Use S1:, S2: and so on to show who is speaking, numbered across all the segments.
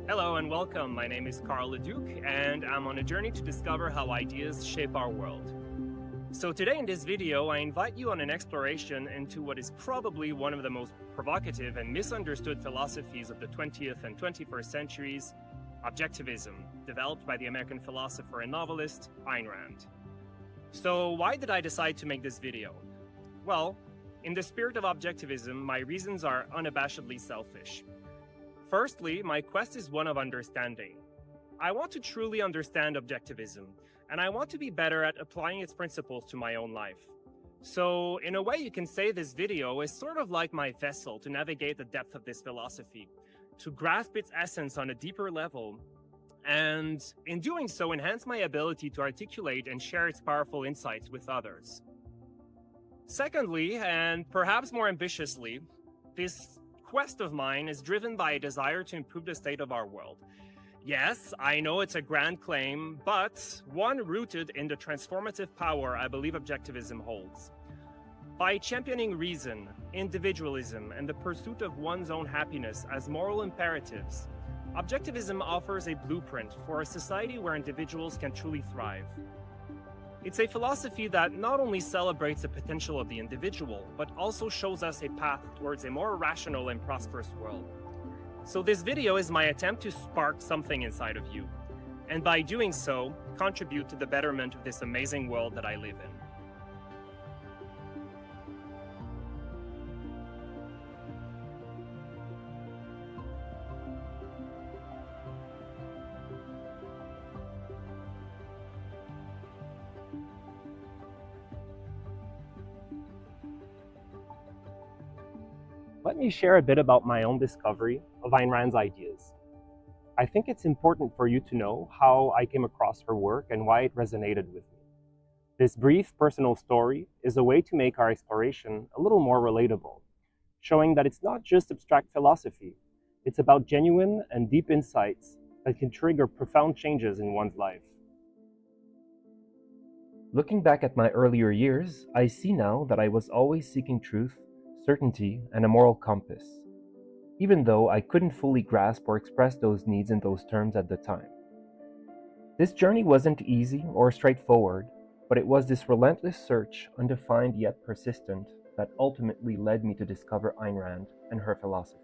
S1: Hello and welcome. My name is Carl Leduc, and I'm on a journey to discover how ideas shape our world. So today in this video, I invite you on an exploration into what is probably one of the most provocative and misunderstood philosophies of the 20th and 21st centuries, Objectivism, developed by the American philosopher and novelist Ayn Rand. So why did I decide to make this video? Well, in the spirit of Objectivism, my reasons are unabashedly selfish. Firstly, my quest is one of understanding. I want to truly understand Objectivism, and I want to be better at applying its principles to my own life. So, in a way, you can say this video is sort of like my vessel to navigate the depth of this philosophy, to grasp its essence on a deeper level, and in doing so, enhance my ability to articulate and share its powerful insights with others. Secondly, and perhaps more ambitiously, this quest of mine is driven by a desire to improve the state of our world. Yes, I know it's a grand claim, but one rooted in the transformative power I believe Objectivism holds. By championing reason, individualism, and the pursuit of one's own happiness as moral imperatives, Objectivism offers a blueprint for a society where individuals can truly thrive. It's a philosophy that not only celebrates the potential of the individual, but also shows us a path towards a more rational and prosperous world. So this video is my attempt to spark something inside of you, and by doing so, contribute to the betterment of this amazing world that I live in. Let me share a bit about my own discovery of Ayn Rand's ideas. I think it's important for you to know how I came across her work and why it resonated with me. This brief personal story is a way to make our exploration a little more relatable, showing that it's not just abstract philosophy, it's about genuine and deep insights that can trigger profound changes in one's life.
S2: Looking back at my earlier years, I see now that I was always seeking truth, certainty, and a moral compass, even though I couldn't fully grasp or express those needs in those terms at the time. This journey wasn't easy or straightforward, but it was this relentless search, undefined yet persistent, that ultimately led me to discover Ayn Rand and her philosophy.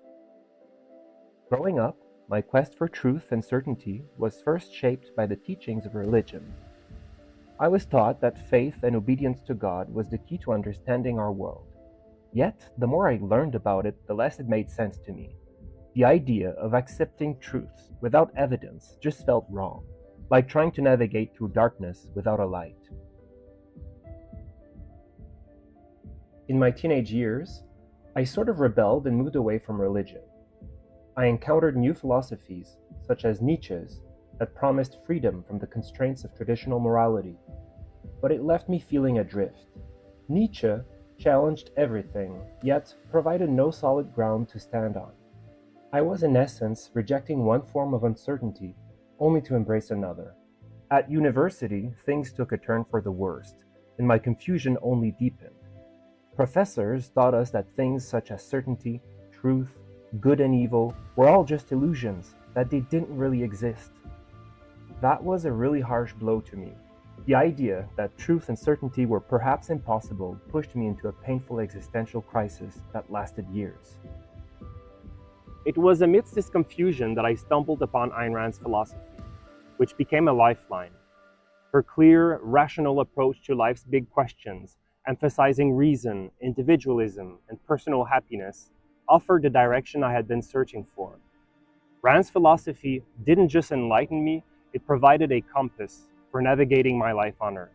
S2: Growing up, my quest for truth and certainty was first shaped by the teachings of religion. I was taught that faith and obedience to God was the key to understanding our world. Yet, the more I learned about it, the less it made sense to me. The idea of accepting truths without evidence just felt wrong, like trying to navigate through darkness without a light. In my teenage years, I sort of rebelled and moved away from religion. I encountered new philosophies, such as Nietzsche's, that promised freedom from the constraints of traditional morality, but it left me feeling adrift. Nietzsche challenged everything, yet provided no solid ground to stand on. I was in essence rejecting one form of uncertainty, only to embrace another. At university, things took a turn for the worst, and my confusion only deepened. Professors taught us that things such as certainty, truth, good and evil were all just illusions, that they didn't really exist. That was a really harsh blow to me. The idea that truth and certainty were perhaps impossible pushed me into a painful existential crisis that lasted years.
S1: It was amidst this confusion that I stumbled upon Ayn Rand's philosophy, which became a lifeline. Her clear, rational approach to life's big questions, emphasizing reason, individualism, and personal happiness, offered the direction I had been searching for. Rand's philosophy didn't just enlighten me, it provided a compass for navigating my life on Earth.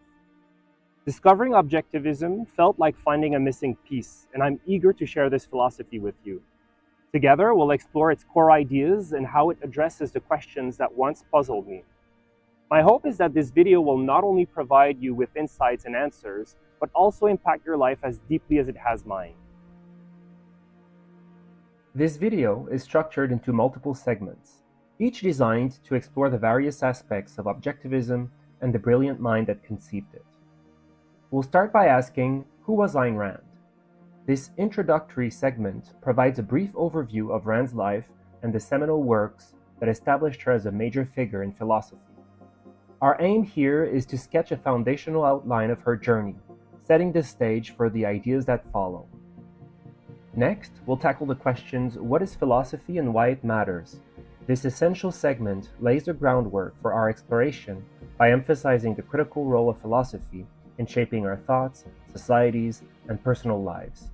S1: Discovering Objectivism felt like finding a missing piece, and I'm eager to share this philosophy with you. Together, we'll explore its core ideas and how it addresses the questions that once puzzled me. My hope is that this video will not only provide you with insights and answers, but also impact your life as deeply as it has mine.
S2: This video is structured into multiple segments, each designed to explore the various aspects of Objectivism and the brilliant mind that conceived it. We'll start by asking, who was Ayn Rand? This introductory segment provides a brief overview of Rand's life and the seminal works that established her as a major figure in philosophy. Our aim here is to sketch a foundational outline of her journey, setting the stage for the ideas that follow. Next, we'll tackle the questions, what is philosophy and why it matters? This essential segment lays the groundwork for our exploration by emphasizing the critical role of philosophy in shaping our thoughts, societies, and personal lives.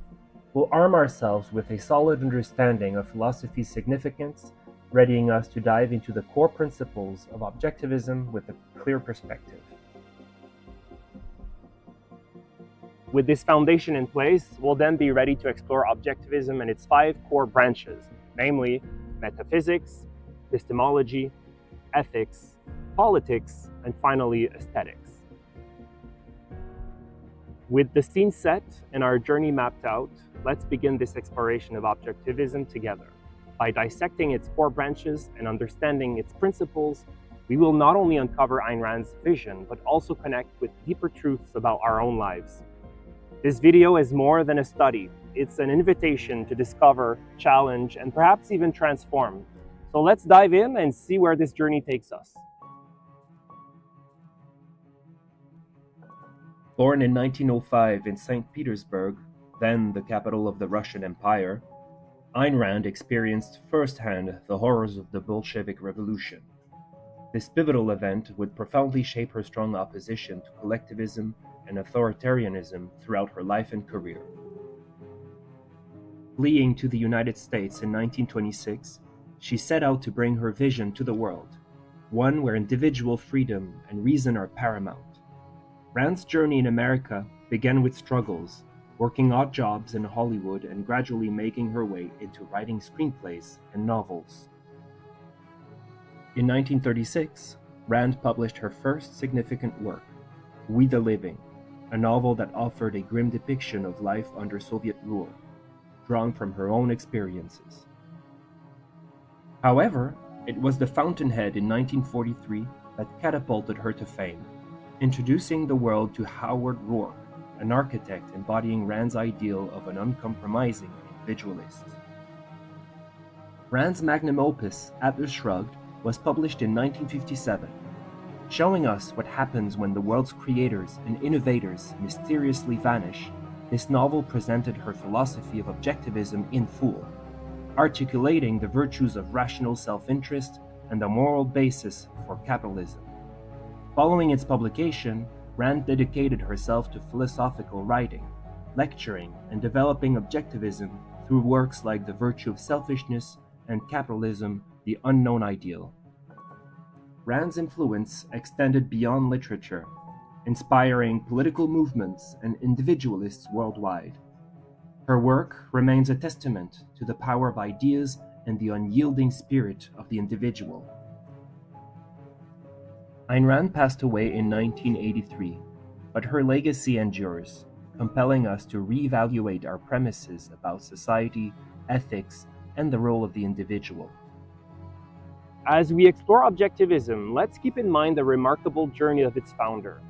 S2: We'll arm ourselves with a solid understanding of philosophy's significance, readying us to dive into the core principles of objectivism with a clear perspective.
S1: With this foundation in place, we'll then be ready to explore objectivism and its 5 core branches, namely metaphysics, epistemology, ethics, politics, and finally aesthetics. With the scene set and our journey mapped out, let's begin this exploration of objectivism together. By dissecting its core branches and understanding its principles, we will not only uncover Ayn Rand's vision, but also connect with deeper truths about our own lives. This video is more than a study. It's an invitation to discover, challenge, and perhaps even transform. So let's dive in and see where this journey takes us.
S2: Born in 1905 in St. Petersburg, then the capital of the Russian Empire, Ayn Rand experienced firsthand the horrors of the Bolshevik Revolution. This pivotal event would profoundly shape her strong opposition to collectivism and authoritarianism throughout her life and career. Fleeing to the United States in 1926, she set out to bring her vision to the world, one where individual freedom and reason are paramount. Rand's journey in America began with struggles, working odd jobs in Hollywood and gradually making her way into writing screenplays and novels. In 1936, Rand published her first significant work, We the Living, a novel that offered a grim depiction of life under Soviet rule, drawn from her own experiences. However, it was The Fountainhead in 1943 that catapulted her to fame, introducing the world to Howard Roark, an architect embodying Rand's ideal of an uncompromising individualist. Rand's magnum opus, Atlas Shrugged, was published in 1957, showing us what happens when the world's creators and innovators mysteriously vanish. This novel presented her philosophy of objectivism in full, articulating the virtues of rational self-interest and the moral basis for capitalism. Following its publication, Rand dedicated herself to philosophical writing, lecturing, and developing objectivism through works like The Virtue of Selfishness and Capitalism, the Unknown Ideal. Rand's influence extended beyond literature, inspiring political movements and individualists worldwide. Her work remains a testament to the power of ideas and the unyielding spirit of the individual. Ayn Rand passed away in 1983, but her legacy endures, compelling us to reevaluate our premises about society, ethics, and the role of the individual.
S1: As we explore objectivism, let's keep in mind the remarkable journey of its founder.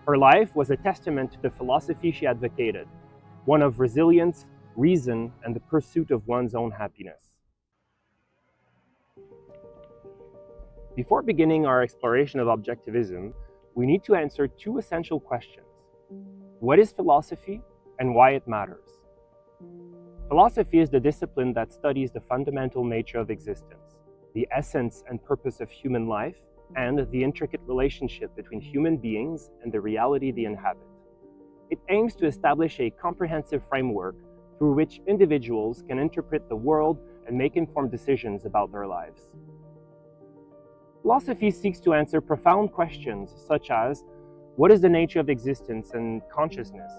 S1: Her life was a testament to the philosophy she advocated, one of resilience, reason, and the pursuit of one's own happiness. Before beginning our exploration of objectivism, we need to answer 2 essential questions. What is philosophy and why it matters? Philosophy is the discipline that studies the fundamental nature of existence, the essence and purpose of human life, and the intricate relationship between human beings and the reality they inhabit. It aims to establish a comprehensive framework through which individuals can interpret the world and make informed decisions about their lives. Philosophy seeks to answer profound questions such as, what is the nature of existence and consciousness?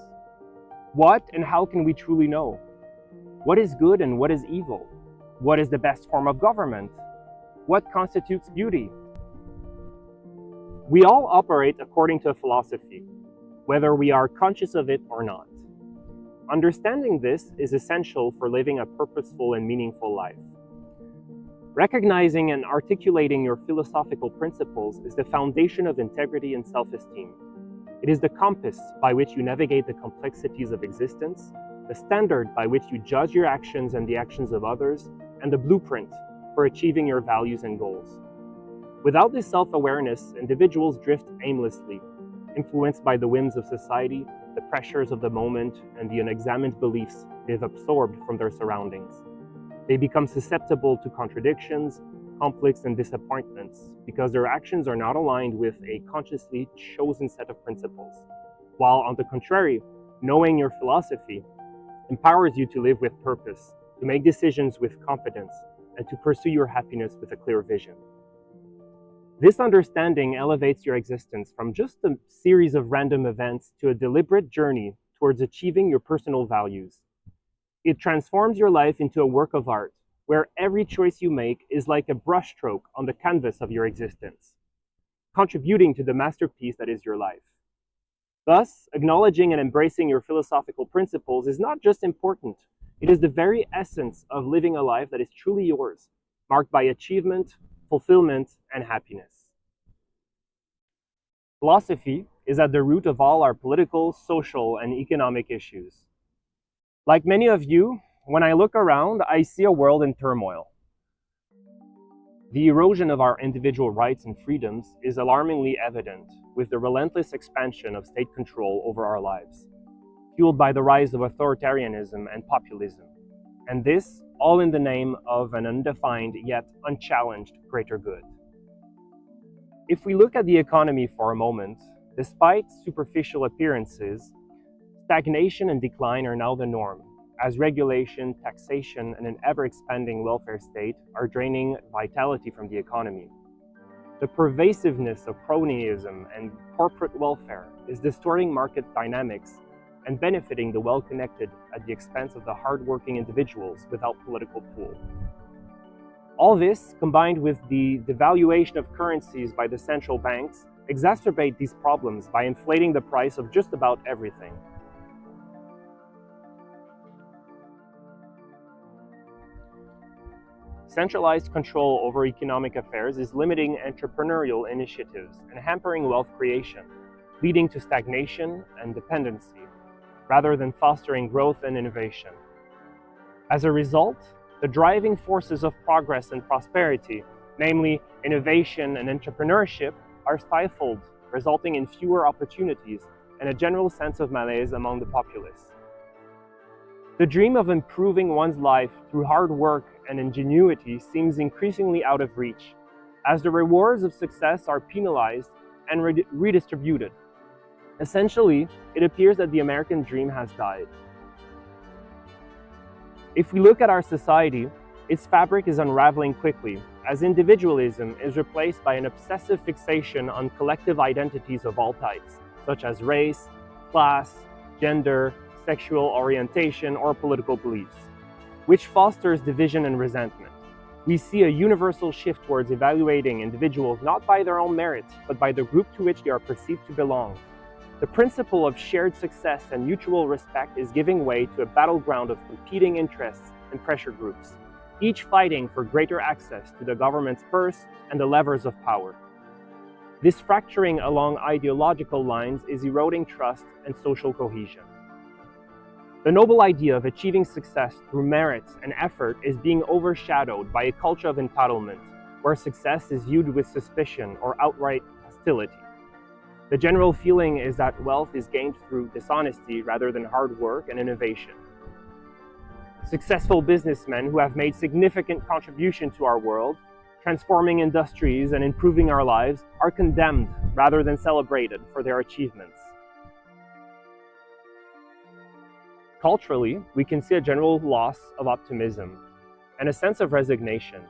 S1: What and how can we truly know? What is good and what is evil? What is the best form of government? What constitutes beauty? We all operate according to a philosophy, whether we are conscious of it or not. Understanding this is essential for living a purposeful and meaningful life. Recognizing and articulating your philosophical principles is the foundation of integrity and self-esteem. It is the compass by which you navigate the complexities of existence, the standard by which you judge your actions and the actions of others, and the blueprint for
S2: for achieving your values and goals. Without this self-awareness, individuals drift aimlessly, influenced by the whims of society, the pressures of the moment, and the unexamined beliefs they've absorbed from their surroundings. They become susceptible to contradictions, conflicts, and disappointments because their actions are not aligned with a consciously chosen set of principles. While, on the contrary, knowing your philosophy empowers you to live with purpose, to make decisions with confidence, and to pursue your happiness with a clear vision. This understanding elevates your existence from just a series of random events to a deliberate journey towards achieving your personal values. It transforms your life into a work of art, where every choice you make is like a brushstroke on the canvas of your existence, contributing to the masterpiece that is your life. Thus, acknowledging and embracing your philosophical principles is not just important, it is the very essence of living a life that is truly yours, marked by achievement, fulfillment, and happiness. Philosophy is at the root of all our political, social, and economic issues. Like many of you, when I look around, I see a world in turmoil. The erosion of our individual rights and freedoms is alarmingly evident with the relentless expansion of state control over our lives, fueled by the rise of authoritarianism and populism, and this all in the name of an undefined yet unchallenged greater good. If we look at the economy for a moment, despite superficial appearances, stagnation and decline are now the norm, as regulation, taxation, and an ever-expanding welfare state are draining vitality from the economy. The pervasiveness of cronyism and corporate welfare is distorting market dynamics and benefiting the well-connected at the expense of the hard-working individuals without political pull. All this, combined with the devaluation of currencies by the central banks, exacerbate these problems by inflating the price of just about everything. Centralized control over economic affairs is limiting entrepreneurial initiatives and hampering wealth creation, leading to stagnation and dependency, rather than fostering growth and innovation. As a result, the driving forces of progress and prosperity, namely innovation and entrepreneurship, are stifled, resulting in fewer opportunities and a general sense of malaise among the populace. The dream of improving one's life through hard work and ingenuity seems increasingly out of reach, as the rewards of success are penalized and redistributed. Essentially, it appears that the American dream has died. If we look at our society, its fabric is unraveling quickly, as individualism is replaced by an obsessive fixation on collective identities of all types, such as race, class, gender, sexual orientation, or political beliefs, which fosters division and resentment. We see a universal shift towards evaluating individuals not by their own merits, but by the group to which they are perceived to belong. The principle of shared success and mutual respect is giving way to a battleground of competing interests and pressure groups, each fighting for greater access to the government's purse and the levers of power. This fracturing along ideological lines is eroding trust and social cohesion. The noble idea of achieving success through merit and effort is being overshadowed by a culture of entitlement, where success is viewed with suspicion or outright hostility. The general feeling is that wealth is gained through dishonesty rather than hard work and innovation. Successful businessmen who have made significant contribution to our world, transforming industries and improving our lives, are condemned rather than celebrated for their achievements. Culturally, we can see a general loss of optimism and a sense of resignation.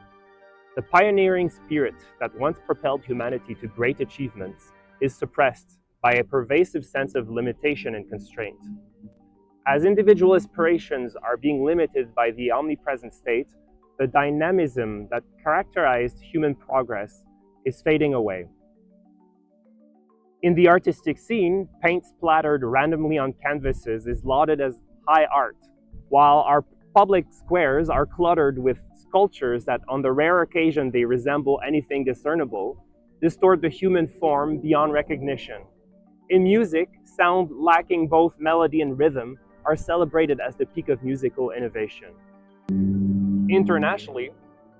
S2: The pioneering spirit that once propelled humanity to great achievements is suppressed by a pervasive sense of limitation and constraint. As individual aspirations are being limited by the omnipresent state, the dynamism that characterized human progress is fading away. In the artistic scene, paint splattered randomly on canvases is lauded as high art, while our public squares are cluttered with sculptures that, on the rare occasion they resemble anything discernible, distort the human form beyond recognition. In music, sound lacking both melody and rhythm are celebrated as the peak of musical innovation. Internationally,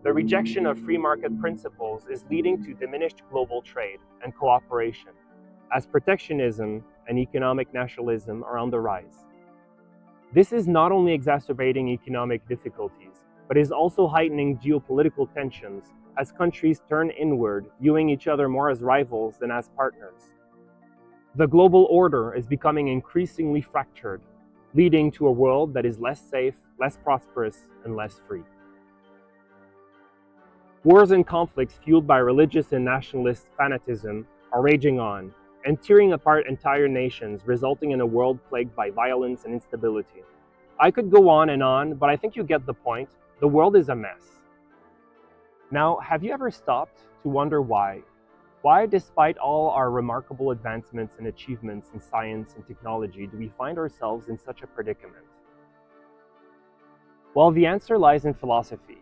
S2: the rejection of free market principles is leading to diminished global trade and cooperation, as protectionism and economic nationalism are on the rise. This is not only exacerbating economic difficulties, but is also heightening geopolitical tensions as countries turn inward, viewing each other more as rivals than as partners. The global order is becoming increasingly fractured, leading to a world that is less safe, less prosperous, and less free. Wars and conflicts fueled by religious and nationalist fanatism are raging on and tearing apart entire nations, resulting in a world plagued by violence and instability. I could go on, but I think you get the point. The world is a mess. Now, have you ever stopped to wonder why? Why, despite all our remarkable advancements and achievements in science and technology, do we find ourselves in such a predicament? Well, the answer lies in philosophy.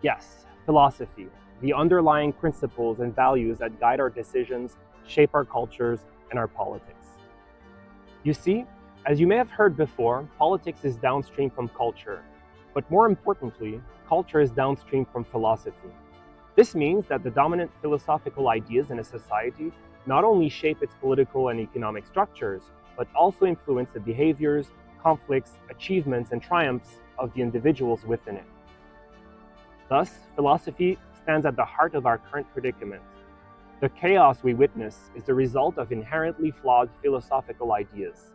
S2: Yes, philosophy, the underlying principles and values that guide our decisions, shape our cultures, and our politics. You see, as you may have heard before, politics is downstream from culture, but more importantly, culture is downstream from philosophy. This means that the dominant philosophical ideas in a society not only shape its political and economic structures, but also influence the behaviors, conflicts, achievements, and triumphs of the individuals within it. Thus, philosophy stands at the heart of our current predicament. The chaos we witness is the result of inherently flawed philosophical ideas.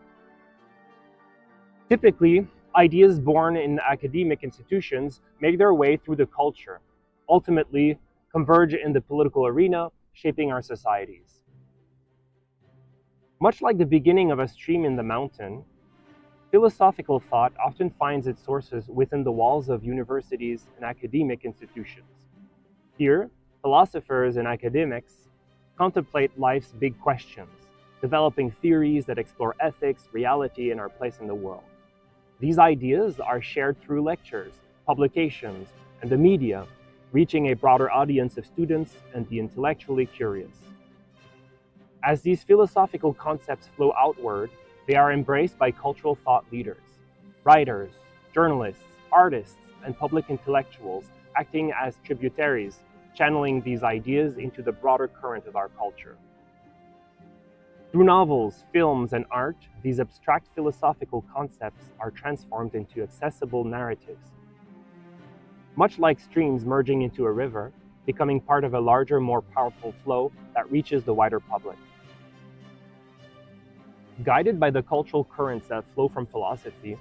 S2: Typically, ideas born in academic institutions make their way through the culture, ultimately converge in the political arena, shaping our societies. Much like the beginning of a stream in the mountain, philosophical thought often finds its sources within the walls of universities and academic institutions. Here, philosophers and academics contemplate life's big questions, developing theories that explore ethics, reality, and our place in the world. These ideas are shared through lectures, publications, and the media, reaching a broader audience of students and the intellectually curious. As these philosophical concepts flow outward, they are embraced by cultural thought leaders, writers, journalists, artists, and public intellectuals acting as tributaries, channeling these ideas into the broader current of our culture. Through novels, films, and art, these abstract philosophical concepts are transformed into accessible narratives. Much like streams merging into a river, becoming part of a larger, more powerful flow that reaches the wider public. Guided by the cultural currents that flow from philosophy,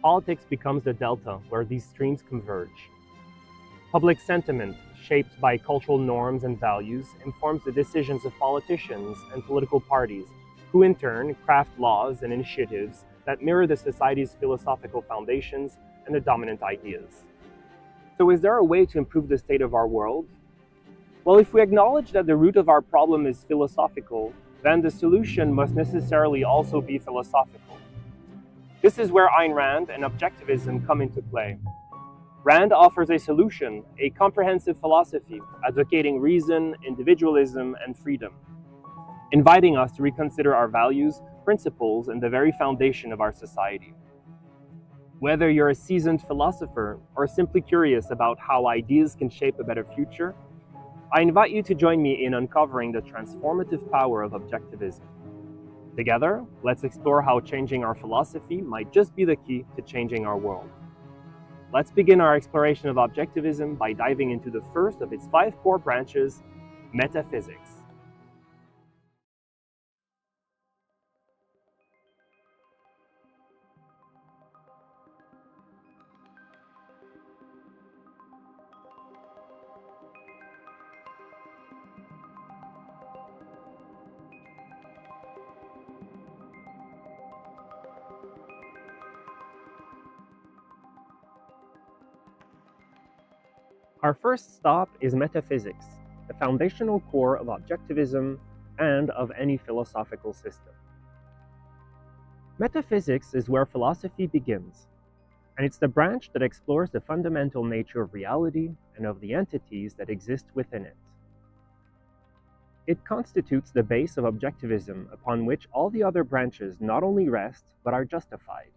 S2: politics becomes the delta where these streams converge. Public sentiment, shaped by cultural norms and values, informs the decisions of politicians and political parties, who in turn craft laws and initiatives that mirror the society's philosophical foundations and the dominant ideas. So is there a way to improve the state of our world? Well, if we acknowledge that the root of our problem is philosophical, then the solution must necessarily also be philosophical. This is where Ayn Rand and Objectivism come into play. Rand offers a solution, a comprehensive philosophy, advocating reason, individualism, and freedom, inviting us to reconsider our values, principles, and the very foundation of our society. Whether you're a seasoned philosopher or simply curious about how ideas can shape a better future, I invite you to join me in uncovering the transformative power of objectivism. Together, let's explore how changing our philosophy might just be the key to changing our world. Let's begin our exploration of objectivism by diving into the first of its 5 core branches, metaphysics. Our first stop is metaphysics, the foundational core of objectivism and of any philosophical system. Metaphysics is where philosophy begins, and it's the branch that explores the fundamental nature of reality and of the entities that exist within it. It constitutes the base of objectivism upon which all the other branches not only rest, but are justified.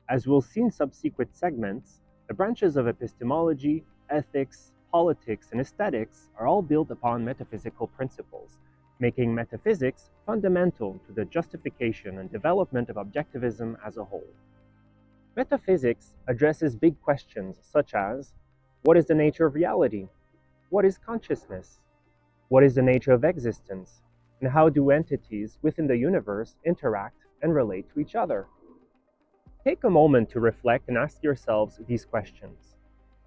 S2: As we'll see in subsequent segments, the branches of epistemology, ethics, politics, and aesthetics are all built upon metaphysical principles, making metaphysics fundamental to the justification and development of objectivism as a whole. Metaphysics addresses big questions such as, what is the nature of reality? What is consciousness? What is the nature of existence? And how do entities within the universe interact and relate to each other? Take a moment to reflect and ask yourselves these questions.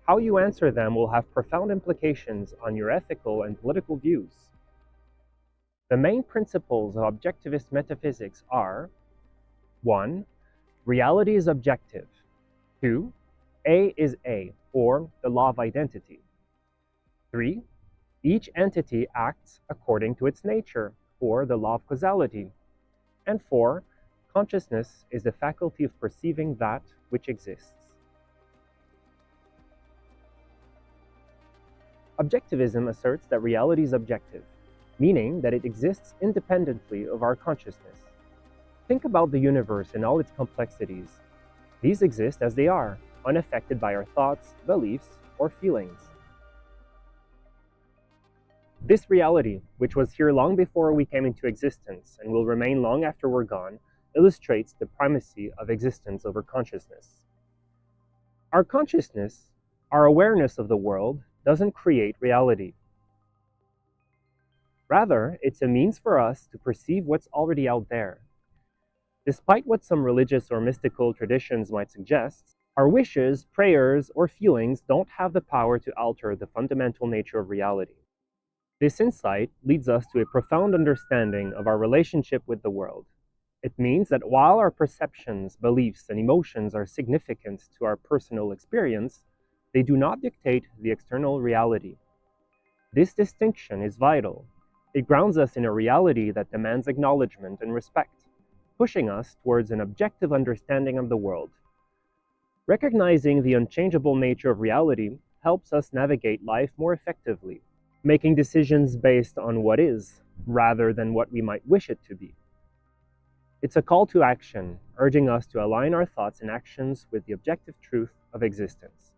S2: How you answer them will have profound implications on your ethical and political views. The main principles of objectivist metaphysics are: 1. Reality is objective. 2. A is A, or the law of identity. 3. Each entity acts according to its nature, or the law of causality. And 4. Consciousness is the faculty of perceiving that which exists. Objectivism asserts that reality is objective, meaning that it exists independently of our consciousness. Think about the universe and all its complexities. These exist as they are, unaffected by our thoughts, beliefs, or feelings. This reality, which was here long before we came into existence and will remain long after we're gone, illustrates the primacy of existence over consciousness. Our consciousness, our awareness of the world, doesn't create reality. Rather, it's a means for us to perceive what's already out there. Despite what some religious or mystical traditions might suggest, our wishes, prayers, or feelings don't have the power to alter the fundamental nature of reality. This insight leads us to a profound understanding of our relationship with the world. It means that while our perceptions, beliefs, and emotions are significant to our personal experience, they do not dictate the external reality. This distinction is vital. It grounds us in a reality that demands acknowledgement and respect, pushing us towards an objective understanding of the world. Recognizing the unchangeable nature of reality helps us navigate life more effectively, making decisions based on what is, rather than what we might wish it to be. It's a call to action, urging us to align our thoughts and actions with the objective truth of existence,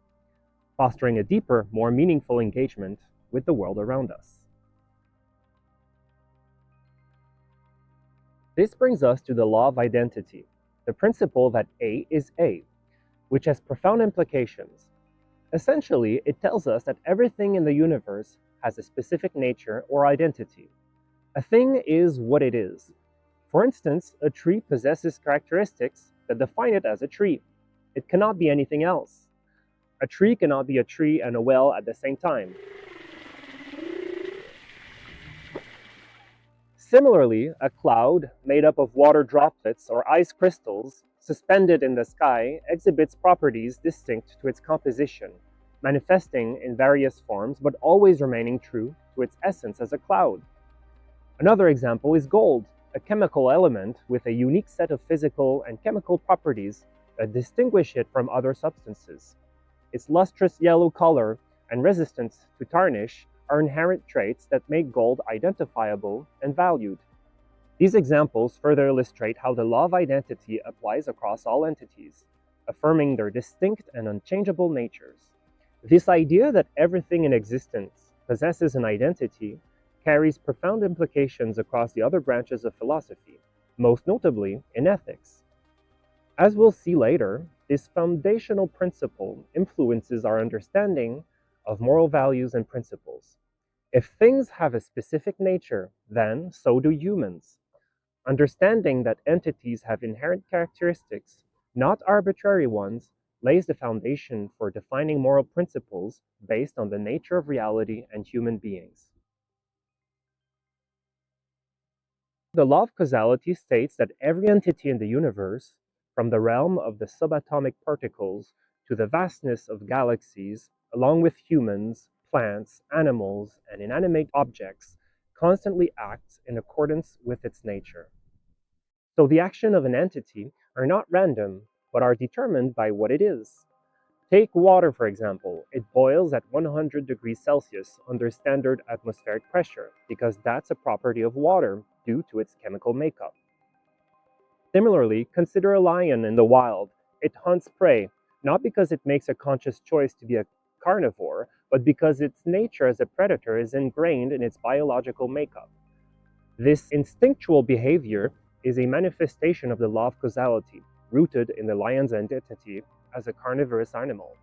S2: fostering a deeper, more meaningful engagement with the world around us. This brings us to the law of identity, the principle that A is A, which has profound implications. Essentially, it tells us that everything in the universe has a specific nature or identity. A thing is what it is. For instance, a tree possesses characteristics that define it as a tree. It cannot be anything else. A tree cannot be a tree and a well at the same time. Similarly, a cloud made up of water droplets or ice crystals suspended in the sky exhibits properties distinct to its composition, manifesting in various forms but always remaining true to its essence as a cloud. Another example is gold, a chemical element with a unique set of physical and chemical properties that distinguish it from other substances. Its lustrous yellow color and resistance to tarnish are inherent traits that make gold identifiable and valued. These examples further illustrate how the law of identity applies across all entities, affirming their distinct and unchangeable natures. This idea that everything in existence possesses an identity carries profound implications across the other branches of philosophy, most notably in ethics. As we'll see later, this foundational principle influences our understanding of moral values and principles. If things have a specific nature, then so do humans. Understanding that entities have inherent characteristics, not arbitrary ones, lays the foundation for defining moral principles based on the nature of reality and human beings. The law of causality states that every entity in the universe, from the realm of the subatomic particles to the vastness of galaxies, along with humans, plants, animals, and inanimate objects, constantly acts in accordance with its nature. So the actions of an entity are not random, but are determined by what it is. Take water, for example. It boils at 100 degrees Celsius under standard atmospheric pressure, because that's a property of water due to its chemical makeup. Similarly, consider a lion in the wild. It hunts prey, not because it makes a conscious choice to be a carnivore, but because its nature as a predator is ingrained in its biological makeup. This instinctual behavior is a manifestation of the law of causality, rooted in the lion's identity as a carnivorous animal.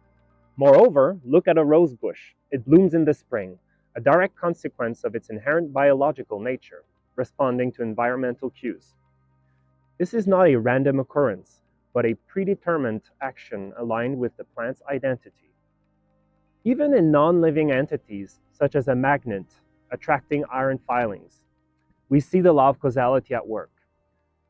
S2: Moreover, look at a rose bush. It blooms in the spring, a direct consequence of its inherent biological nature, responding to environmental cues. This is not a random occurrence, but a predetermined action aligned with the plant's identity. Even in non-living entities, such as a magnet attracting iron filings, we see the law of causality at work.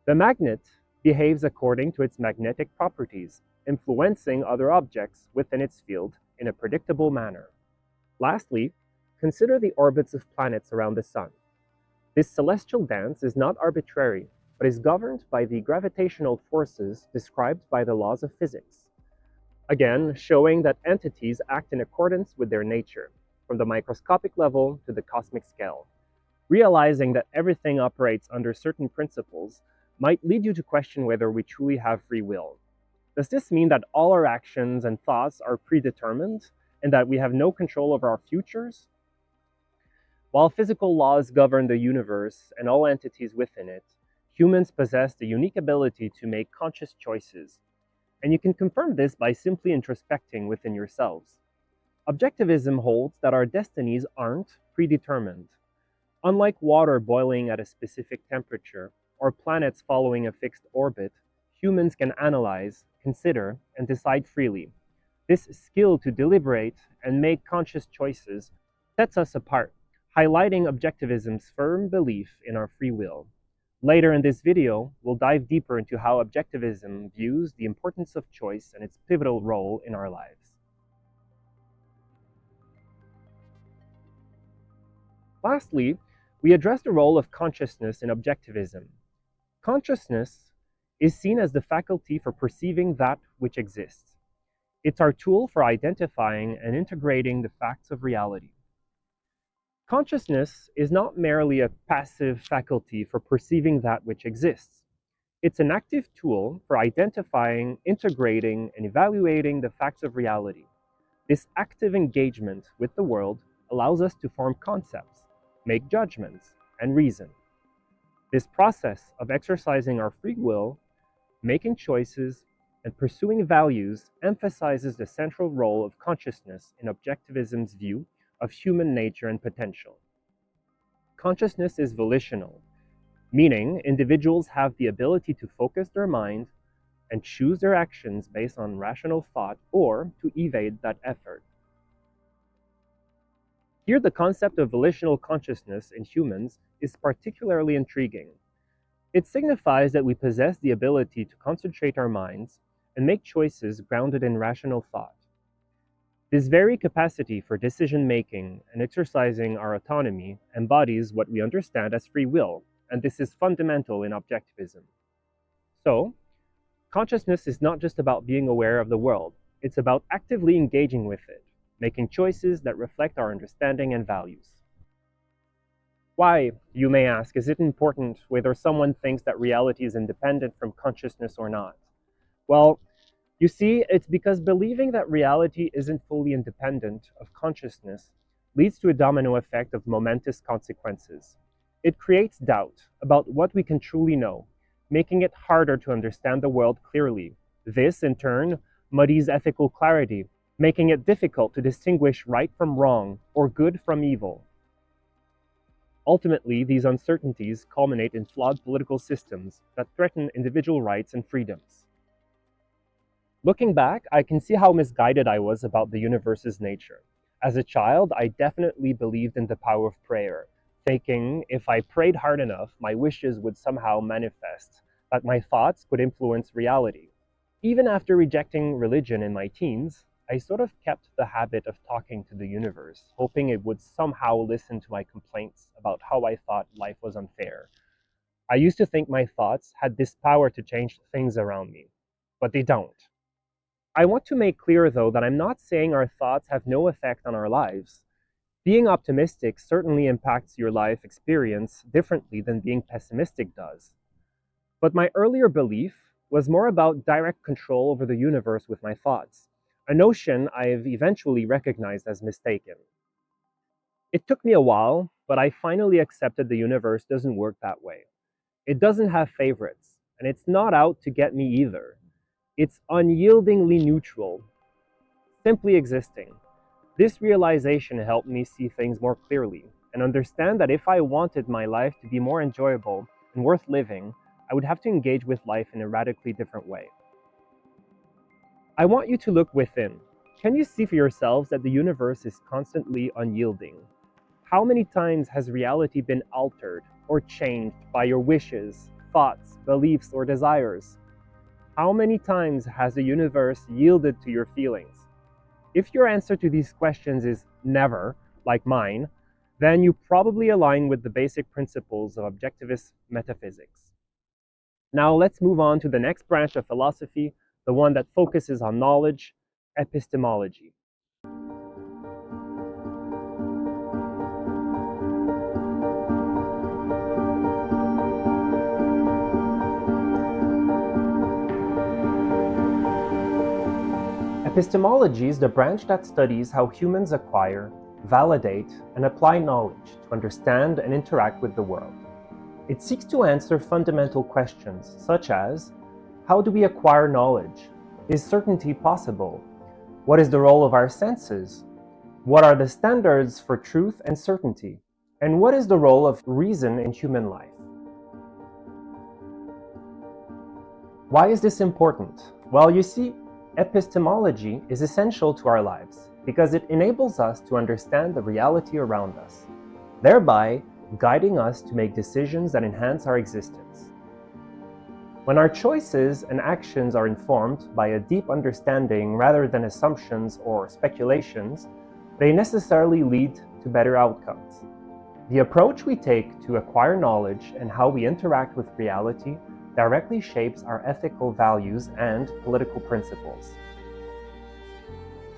S2: The magnet behaves according to its magnetic properties, influencing other objects within its field in a predictable manner. Lastly, consider the orbits of planets around the Sun. This celestial dance is not arbitrary, but is governed by the gravitational forces described by the laws of physics. Again, showing that entities act in accordance with their nature, from the microscopic level to the cosmic scale. Realizing that everything operates under certain principles might lead you to question whether we truly have free will. Does this mean that all our actions and thoughts are predetermined and that we have no control over our futures? While physical laws govern the universe and all entities within it, humans possess the unique ability to make conscious choices. And you can confirm this by simply introspecting within yourselves. Objectivism holds that our destinies aren't predetermined. Unlike water boiling at a specific temperature or planets following a fixed orbit, humans can analyze, consider, and decide freely. This skill to deliberate and make conscious choices sets us apart, highlighting objectivism's firm belief in our free will. Later in this video, we'll dive deeper into how objectivism views the importance of choice and its pivotal role in our lives. Lastly, we address the role of consciousness in objectivism. Consciousness is seen as the faculty for perceiving that which exists. It's our tool for identifying and integrating the facts of reality. Consciousness is not merely a passive faculty for perceiving that which exists. It's an active tool for identifying, integrating, and evaluating the facts of reality. This active engagement with the world allows us to form concepts, make judgments, and reason. This process of exercising our free will, making choices, and pursuing values emphasizes the central role of consciousness in objectivism's view of human nature and potential. Consciousness is volitional, meaning individuals have the ability to focus their mind and choose their actions based on rational thought or to evade that effort. Here, the concept of volitional consciousness in humans is particularly intriguing. It signifies that we possess the ability to concentrate our minds and make choices grounded in rational thought. This very capacity for decision-making and exercising our autonomy embodies what we understand as free will, and this is fundamental in objectivism. So, consciousness is not just about being aware of the world, it's about actively engaging with it, making choices that reflect our understanding and values. Why, you may ask, is it important whether someone thinks that reality is independent from consciousness or not? Well, you see, it's because believing that reality isn't fully independent of consciousness leads to a domino effect of momentous consequences. It creates doubt about what we can truly know, making it harder to understand the world clearly. This, in turn, muddies ethical clarity, making it difficult to distinguish right from wrong or good from evil. Ultimately, these uncertainties culminate in flawed political systems that threaten individual rights and freedoms. Looking back, I can see how misguided I was about the universe's nature. As a child, I definitely believed in the power of prayer, thinking if I prayed hard enough, my wishes would somehow manifest, that my thoughts could influence reality. Even after rejecting religion in my teens, I sort of kept the habit of talking to the universe, hoping it would somehow listen to my complaints about how I thought life was unfair. I used to think my thoughts had this power to change things around me, but they don't. I want to make clear, though, that I'm not saying our thoughts have no effect on our lives. Being optimistic certainly impacts your life experience differently than being pessimistic does. But my earlier belief was more about direct control over the universe with my thoughts. a notion I've eventually recognized as mistaken. It took me a while, but I finally accepted the universe doesn't work that way. It doesn't have favorites, and it's not out to get me either. It's unyieldingly neutral, simply existing. This realization helped me see things more clearly and understand that if I wanted my life to be more enjoyable and worth living, I would have to engage with life in a radically different way. I want you to look within. Can you see for yourselves that the universe is constantly unyielding? How many times has reality been altered or changed by your wishes, thoughts, beliefs, or desires? How many times has the universe yielded to your feelings? If your answer to these questions is never, like mine, then you probably align with the basic principles of objectivist metaphysics. Now let's move on to the next branch of philosophy, the one that focuses on knowledge, epistemology. Epistemology is the branch that studies how humans acquire, validate, and apply knowledge to understand and interact with the world. It seeks to answer fundamental questions such as, how do we acquire knowledge? Is certainty possible? What is the role of our senses? What are the standards for truth and certainty? And what is the role of reason in human life? Why is this important? Well, you see, epistemology is essential to our lives because it enables us to understand the reality around us, thereby guiding us to make decisions that enhance our existence. When our choices and actions are informed by a deep understanding rather than assumptions or speculations, they necessarily lead to better outcomes. The approach we take to acquire knowledge and how we interact with reality directly shapes our ethical values and political principles.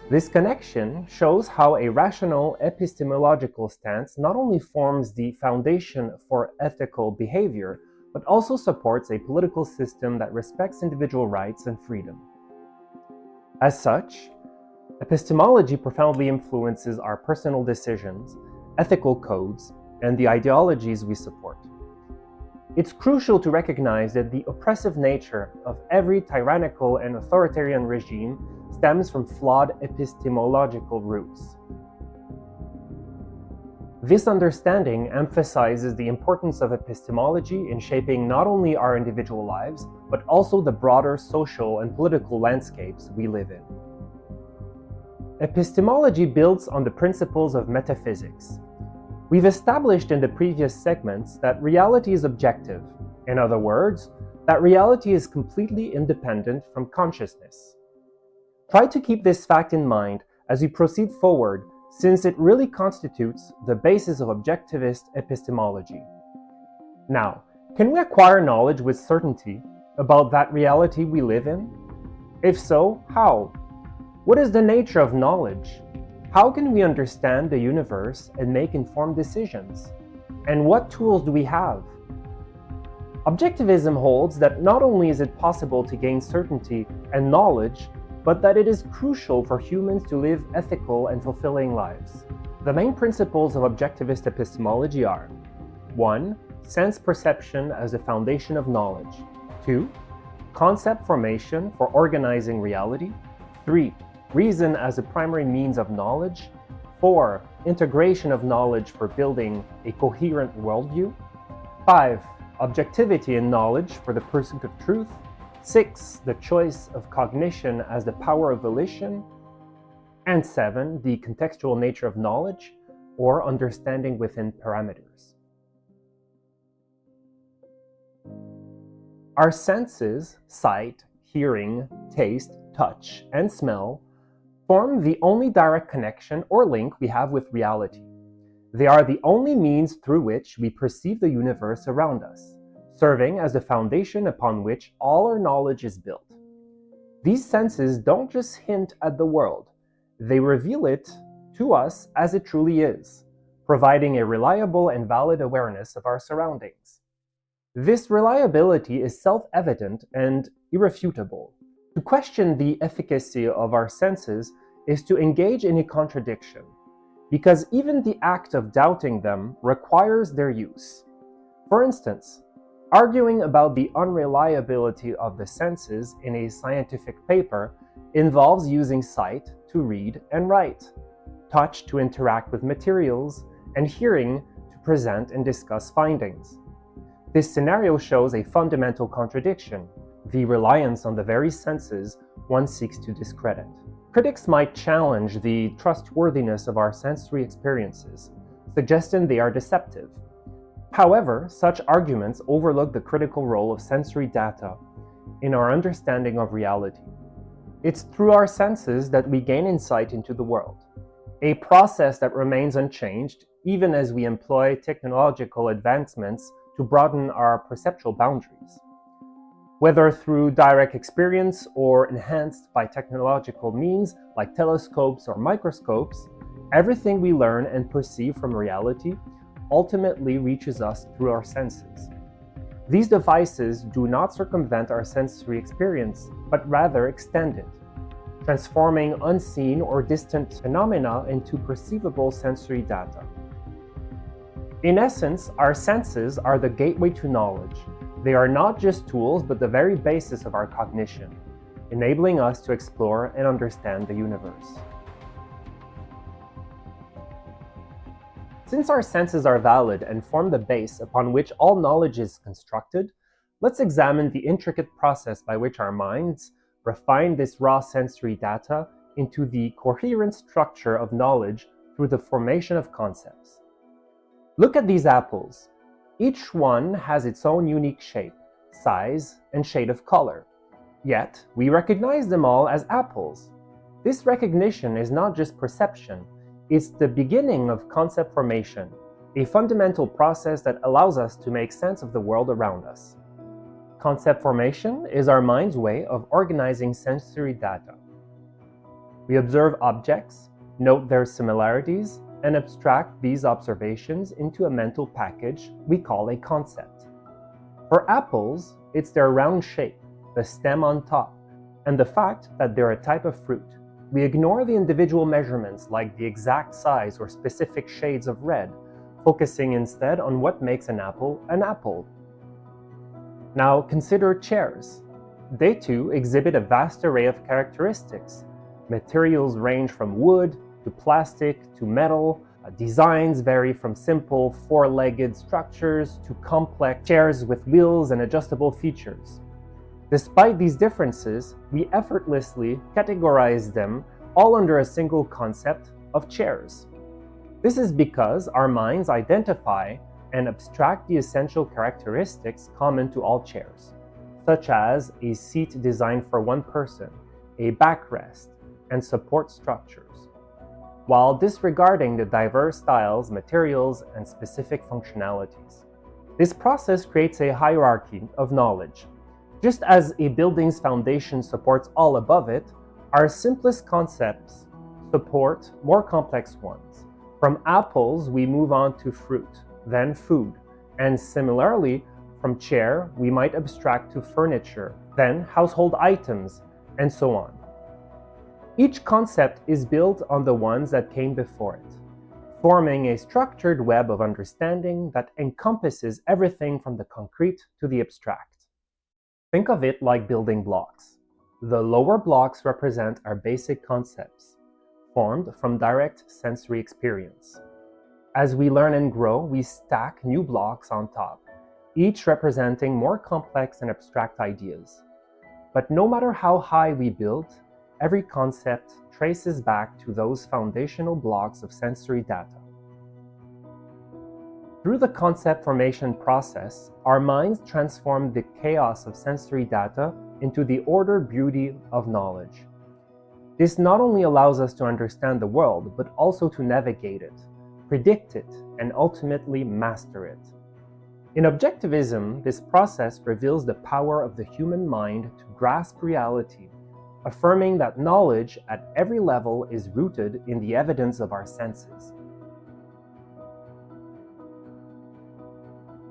S2: This connection shows how a rational epistemological stance not only forms the foundation for ethical behavior, but also supports a political system that respects individual rights and freedom. As such, epistemology profoundly influences our personal decisions, ethical codes, and the ideologies we support. It's crucial to recognize that the oppressive nature of every tyrannical and authoritarian regime stems from flawed epistemological roots. This understanding emphasizes the importance of epistemology in shaping not only our individual lives, but also the broader social and political landscapes we live in. Epistemology builds on the principles of metaphysics. We've established in the previous segments that reality is objective. In other words, that reality is completely independent from consciousness. Try to keep this fact in mind as we proceed forward, since it really constitutes the basis of objectivist epistemology. Now, can we acquire knowledge with certainty about that reality we live in? If so, how? What is the nature of knowledge? How can we understand the universe and make informed decisions? And what tools do we have? Objectivism holds that not only is it possible to gain certainty and knowledge, but that it is crucial for humans to live ethical and fulfilling lives. The main principles of objectivist epistemology are: 1. Sense perception as the foundation of knowledge. 2. Concept formation for organizing reality. 3. Reason as the primary means of knowledge. 4. Integration of knowledge for building a coherent worldview. 5. Objectivity in knowledge for the pursuit of truth. 6. The choice of cognition as the power of volition. And 7. The contextual nature of knowledge, or understanding within parameters. Our senses, sight, hearing, taste, touch, and smell, form the only direct connection or link we have with reality. They are the only means through which we perceive the universe around us, serving as the foundation upon which all our knowledge is built. These senses don't just hint at the world, they reveal it to us as it truly is, providing a reliable and valid awareness of our surroundings. This reliability is self-evident and irrefutable. To question the efficacy of our senses is to engage in a contradiction, because even the act of doubting them requires their use. For instance, arguing about the unreliability of the senses in a scientific paper involves using sight to read and write, touch to interact with materials, and hearing to present and discuss findings. This scenario shows a fundamental contradiction, the reliance on the very senses one seeks to discredit. Critics might challenge the trustworthiness of our sensory experiences, suggesting they are deceptive. However, such arguments overlook the critical role of sensory data in our understanding of reality. It's through our senses that we gain insight into the world, a process that remains unchanged even as we employ technological advancements to broaden our perceptual boundaries. Whether through direct experience or enhanced by technological means like telescopes or microscopes, everything we learn and perceive from reality ultimately reaches us through our senses. These devices do not circumvent our sensory experience, but rather extend it, transforming unseen or distant phenomena into perceivable sensory data. In essence, our senses are the gateway to knowledge. They are not just tools, but the very basis of our cognition, enabling us to explore and understand the universe. Since our senses are valid and form the base upon which all knowledge is constructed, let's examine the intricate process by which our minds refine this raw sensory data into the coherent structure of knowledge through the formation of concepts. Look at these apples. Each one has its own unique shape, size, and shade of color. Yet, we recognize them all as apples. This recognition is not just perception, it's the beginning of concept formation, a fundamental process that allows us to make sense of the world around us. Concept formation is our mind's way of organizing sensory data. We observe objects, note their similarities, and abstract these observations into a mental package we call a concept. For apples, it's their round shape, the stem on top, and the fact that they're a type of fruit. We ignore the individual measurements like the exact size or specific shades of red, focusing instead on what makes an apple an apple. Now consider chairs. They too exhibit a vast array of characteristics. Materials range from wood to plastic to metal. Designs vary from simple four-legged structures to complex chairs with wheels and adjustable features. Despite these differences, we effortlessly categorize them all under a single concept of chairs. This is because our minds identify and abstract the essential characteristics common to all chairs, such as a seat designed for one person, a backrest, and support structures, while disregarding the diverse styles, materials, and specific functionalities. This process creates a hierarchy of knowledge. Just as a building's foundation supports all above it, our simplest concepts support more complex ones. From apples, we move on to fruit, then food, and similarly, from chair, we might abstract to furniture, then household items, and so on. Each concept is built on the ones that came before it, forming a structured web of understanding that encompasses everything from the concrete to the abstract. Think of it like building blocks. The lower blocks represent our basic concepts, formed from direct sensory experience. As we learn and grow, we stack new blocks on top, each representing more complex and abstract ideas. But no matter how high we build, every concept traces back to those foundational blocks of sensory data. Through the concept formation process, our minds transform the chaos of sensory data into the ordered beauty of knowledge. This not only allows us to understand the world, but also to navigate it, predict it, and ultimately master it. In Objectivism, this process reveals the power of the human mind to grasp reality, affirming that knowledge at every level is rooted in the evidence of our senses.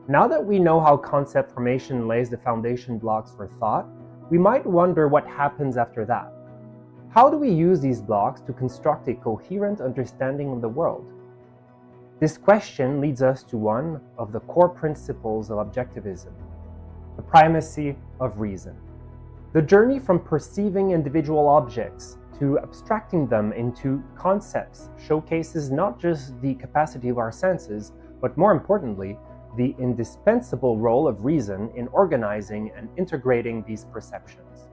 S2: Now that we know how concept formation lays the foundation blocks for thought, we might wonder what happens after that. How do we use these blocks to construct a coherent understanding of the world? This question leads us to one of the core principles of objectivism, the primacy of reason. The journey from perceiving individual objects to abstracting them into concepts showcases not just the capacity of our senses, but more importantly, the indispensable role of reason in organizing and integrating these perceptions.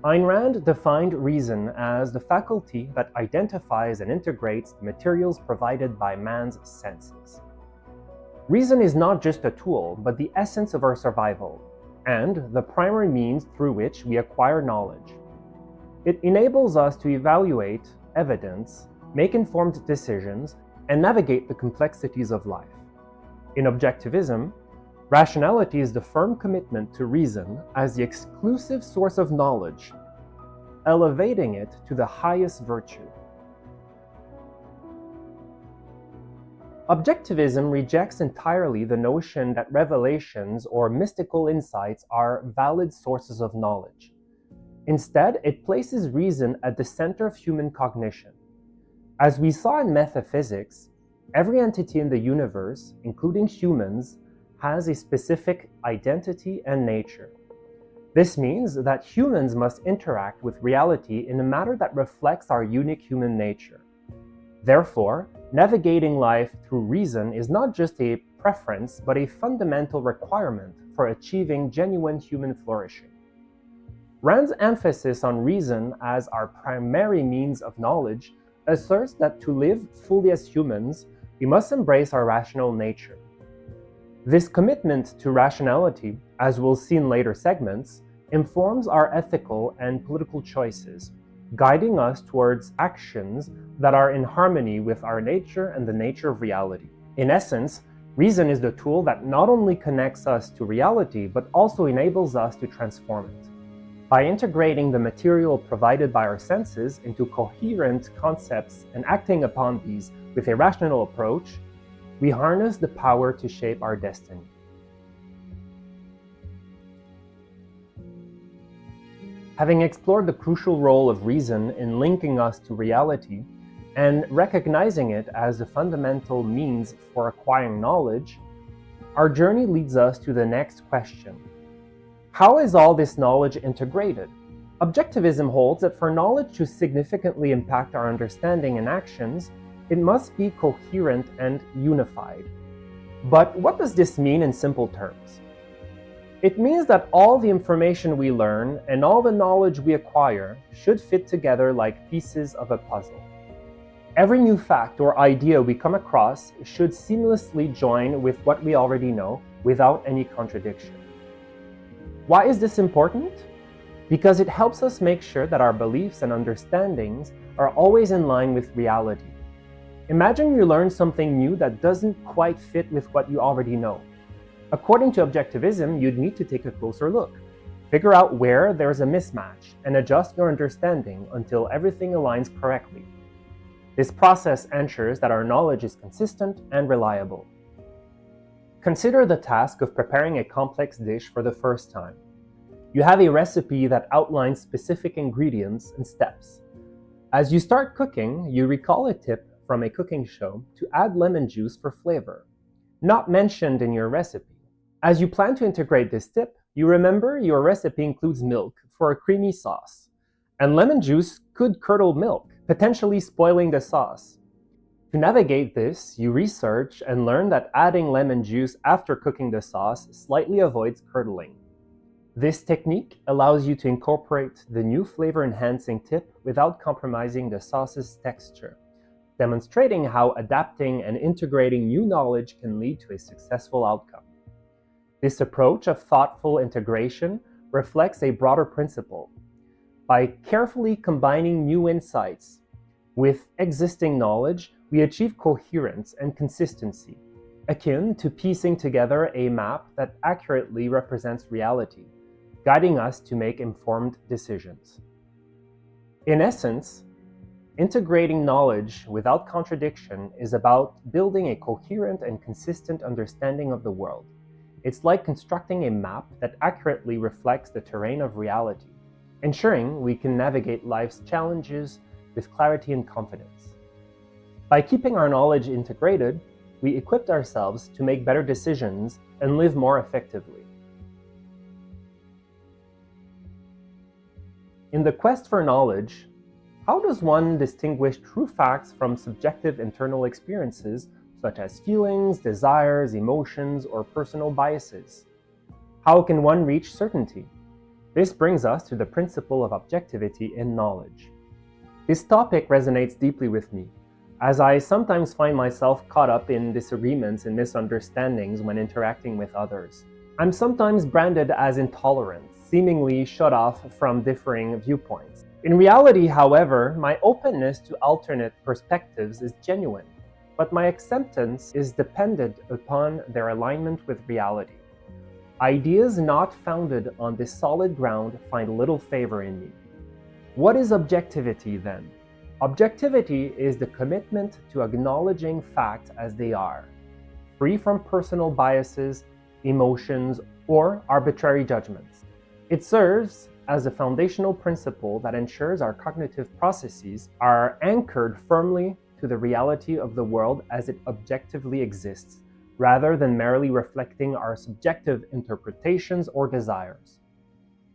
S2: Ayn Rand defined reason as the faculty that identifies and integrates the materials provided by man's senses. Reason is not just a tool, but the essence of our survival, and the primary means through which we acquire knowledge. It enables us to evaluate evidence, make informed decisions, and navigate the complexities of life. In Objectivism, rationality is the firm commitment to reason as the exclusive source of knowledge, elevating it to the highest virtue. Objectivism rejects entirely the notion that revelations or mystical insights are valid sources of knowledge. Instead, it places reason at the center of human cognition. As we saw in metaphysics, every entity in the universe, including humans, has a specific identity and nature. This means that humans must interact with reality in a manner that reflects our unique human nature. Therefore, navigating life through reason is not just a preference, but a fundamental requirement for achieving genuine human flourishing. Rand's emphasis on reason as our primary means of knowledge asserts that to live fully as humans, we must embrace our rational nature. This commitment to rationality, as we'll see in later segments, informs our ethical and political choices, guiding us towards actions that are in harmony with our nature and the nature of reality. In essence, reason is the tool that not only connects us to reality, but also enables us to transform it. By integrating the material provided by our senses into coherent concepts and acting upon these with a rational approach, we harness the power to shape our destiny. Having explored the crucial role of reason in linking us to reality and recognizing it as the fundamental means for acquiring knowledge, our journey leads us to the next question. How is all this knowledge integrated? Objectivism holds that for knowledge to significantly impact our understanding and actions, it must be coherent and unified. But what does this mean in simple terms? It means that all the information we learn and all the knowledge we acquire should fit together like pieces of a puzzle. Every new fact or idea we come across should seamlessly join with what we already know without any contradiction. Why is this important? Because it helps us make sure that our beliefs and understandings are always in line with reality. Imagine you learn something new that doesn't quite fit with what you already know. According to Objectivism, you'd need to take a closer look, figure out where there's a mismatch, and adjust your understanding until everything aligns correctly. This process ensures that our knowledge is consistent and reliable. Consider the task of preparing a complex dish for the first time. You have a recipe that outlines specific ingredients and steps. As you start cooking, you recall a tip from a cooking show to add lemon juice for flavor, not mentioned in your recipe. As you plan to integrate this tip, you remember your recipe includes milk for a creamy sauce, and lemon juice could curdle milk, potentially spoiling the sauce. To navigate this, you research and learn that adding lemon juice after cooking the sauce slightly avoids curdling. This technique allows you to incorporate the new flavor-enhancing tip without compromising the sauce's texture, demonstrating how adapting and integrating new knowledge can lead to a successful outcome. This approach of thoughtful integration reflects a broader principle. By carefully combining new insights with existing knowledge, we achieve coherence and consistency, akin to piecing together a map that accurately represents reality, guiding us to make informed decisions. In essence, integrating knowledge without contradiction is about building a coherent and consistent understanding of the world. it's like constructing a map that accurately reflects the terrain of reality, ensuring we can navigate life's challenges with clarity and confidence. By keeping our knowledge integrated, we equipped ourselves to make better decisions and live more effectively. In the quest for knowledge, how does one distinguish true facts from subjective internal experiences such as feelings, desires, emotions, or personal biases? How can one reach certainty? This brings us to the principle of objectivity in knowledge. This topic resonates deeply with me, as I sometimes find myself caught up in disagreements and misunderstandings when interacting with others. I'm sometimes branded as intolerant, seemingly shut off from differing viewpoints. In reality, however, my openness to alternate perspectives is genuine, but my acceptance is dependent upon their alignment with reality. Ideas not founded on this solid ground find little favor in me. What is objectivity then? Objectivity is the commitment to acknowledging facts as they are, free from personal biases, emotions, or arbitrary judgments. It serves as a foundational principle that ensures our cognitive processes are anchored firmly to the reality of the world as it objectively exists, rather than merely reflecting our subjective interpretations or desires.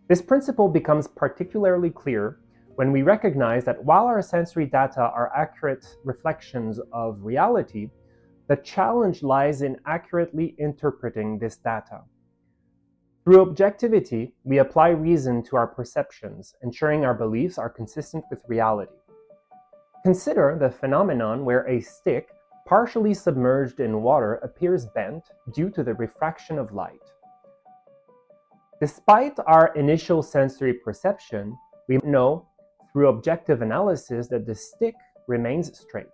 S2: This principle becomes particularly clear when we recognize that while our sensory data are accurate reflections of reality, the challenge lies in accurately interpreting this data. Through objectivity, we apply reason to our perceptions, ensuring our beliefs are consistent with reality. Consider the phenomenon where a stick partially submerged in water appears bent due to the refraction of light. Despite our initial sensory perception, we know through objective analysis that the stick remains straight.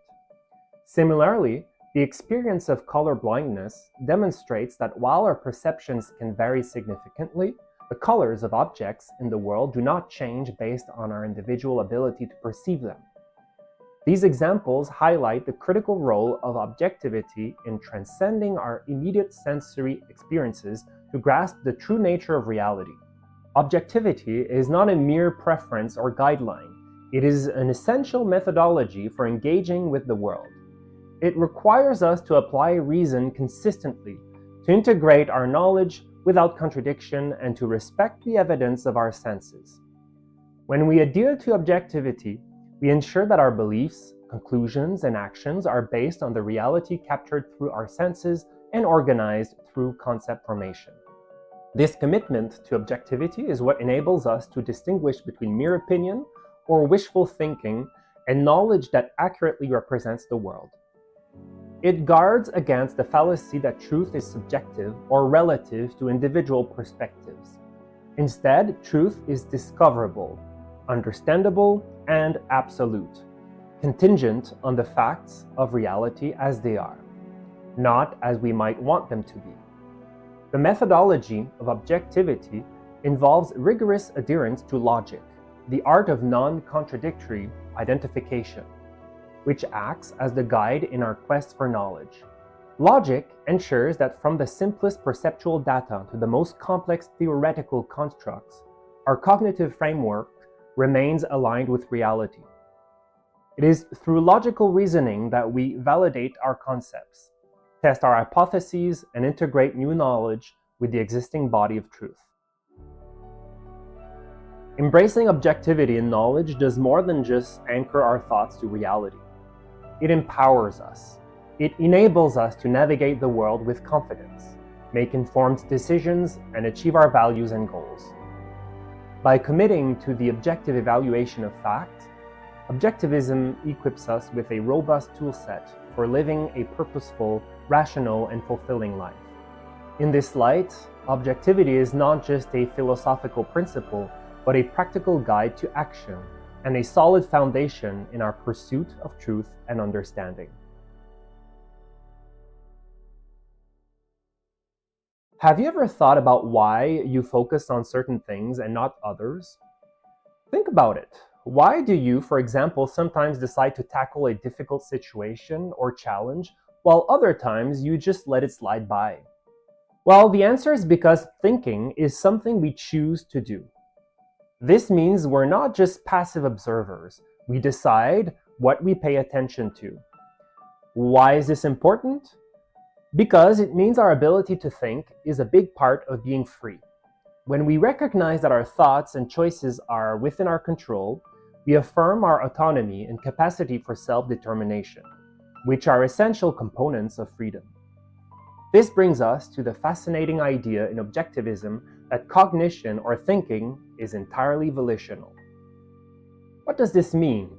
S2: Similarly, the experience of color blindness demonstrates that while our perceptions can vary significantly, the colors of objects in the world do not change based on our individual ability to perceive them. These examples highlight the critical role of objectivity in transcending our immediate sensory experiences to grasp the true nature of reality. Objectivity is not a mere preference or guideline. It is an essential methodology for engaging with the world. It requires us to apply reason consistently, to integrate our knowledge without contradiction, and to respect the evidence of our senses. When we adhere to objectivity, we ensure that our beliefs, conclusions, and actions are based on the reality captured through our senses and organized through concept formation. This commitment to objectivity is what enables us to distinguish between mere opinion or wishful thinking and knowledge that accurately represents the world. It guards against the fallacy that truth is subjective or relative to individual perspectives. Instead, truth is discoverable, understandable, and absolute, contingent on the facts of reality as they are, not as we might want them to be. The methodology of objectivity involves rigorous adherence to logic, the art of non-contradictory identification, which acts as the guide in our quest for knowledge. Logic ensures that from the simplest perceptual data to the most complex theoretical constructs, our cognitive framework remains aligned with reality. It is through logical reasoning that we validate our concepts, test our hypotheses, and integrate new knowledge with the existing body of truth. Embracing objectivity in knowledge does more than just anchor our thoughts to reality. It empowers us. It enables us to navigate the world with confidence, make informed decisions, and achieve our values and goals. By committing to the objective evaluation of facts, Objectivism equips us with a robust toolset for living a purposeful, rational, and fulfilling life. In this light, objectivity is not just a philosophical principle, but a practical guide to action and a solid foundation in our pursuit of truth and understanding. Have you ever thought about why you focus on certain things and not others? Think about it. Why do you, for example, sometimes decide to tackle a difficult situation or challenge, while other times you just let it slide by? Well, the answer is because thinking is something we choose to do. This means we're not just passive observers. We decide what we pay attention to. Why is this important? Because it means our ability to think is a big part of being free. When we recognize that our thoughts and choices are within our control, we affirm our autonomy and capacity for self-determination, which are essential components of freedom. This brings us to the fascinating idea in Objectivism that cognition or thinking is entirely volitional. What does this mean?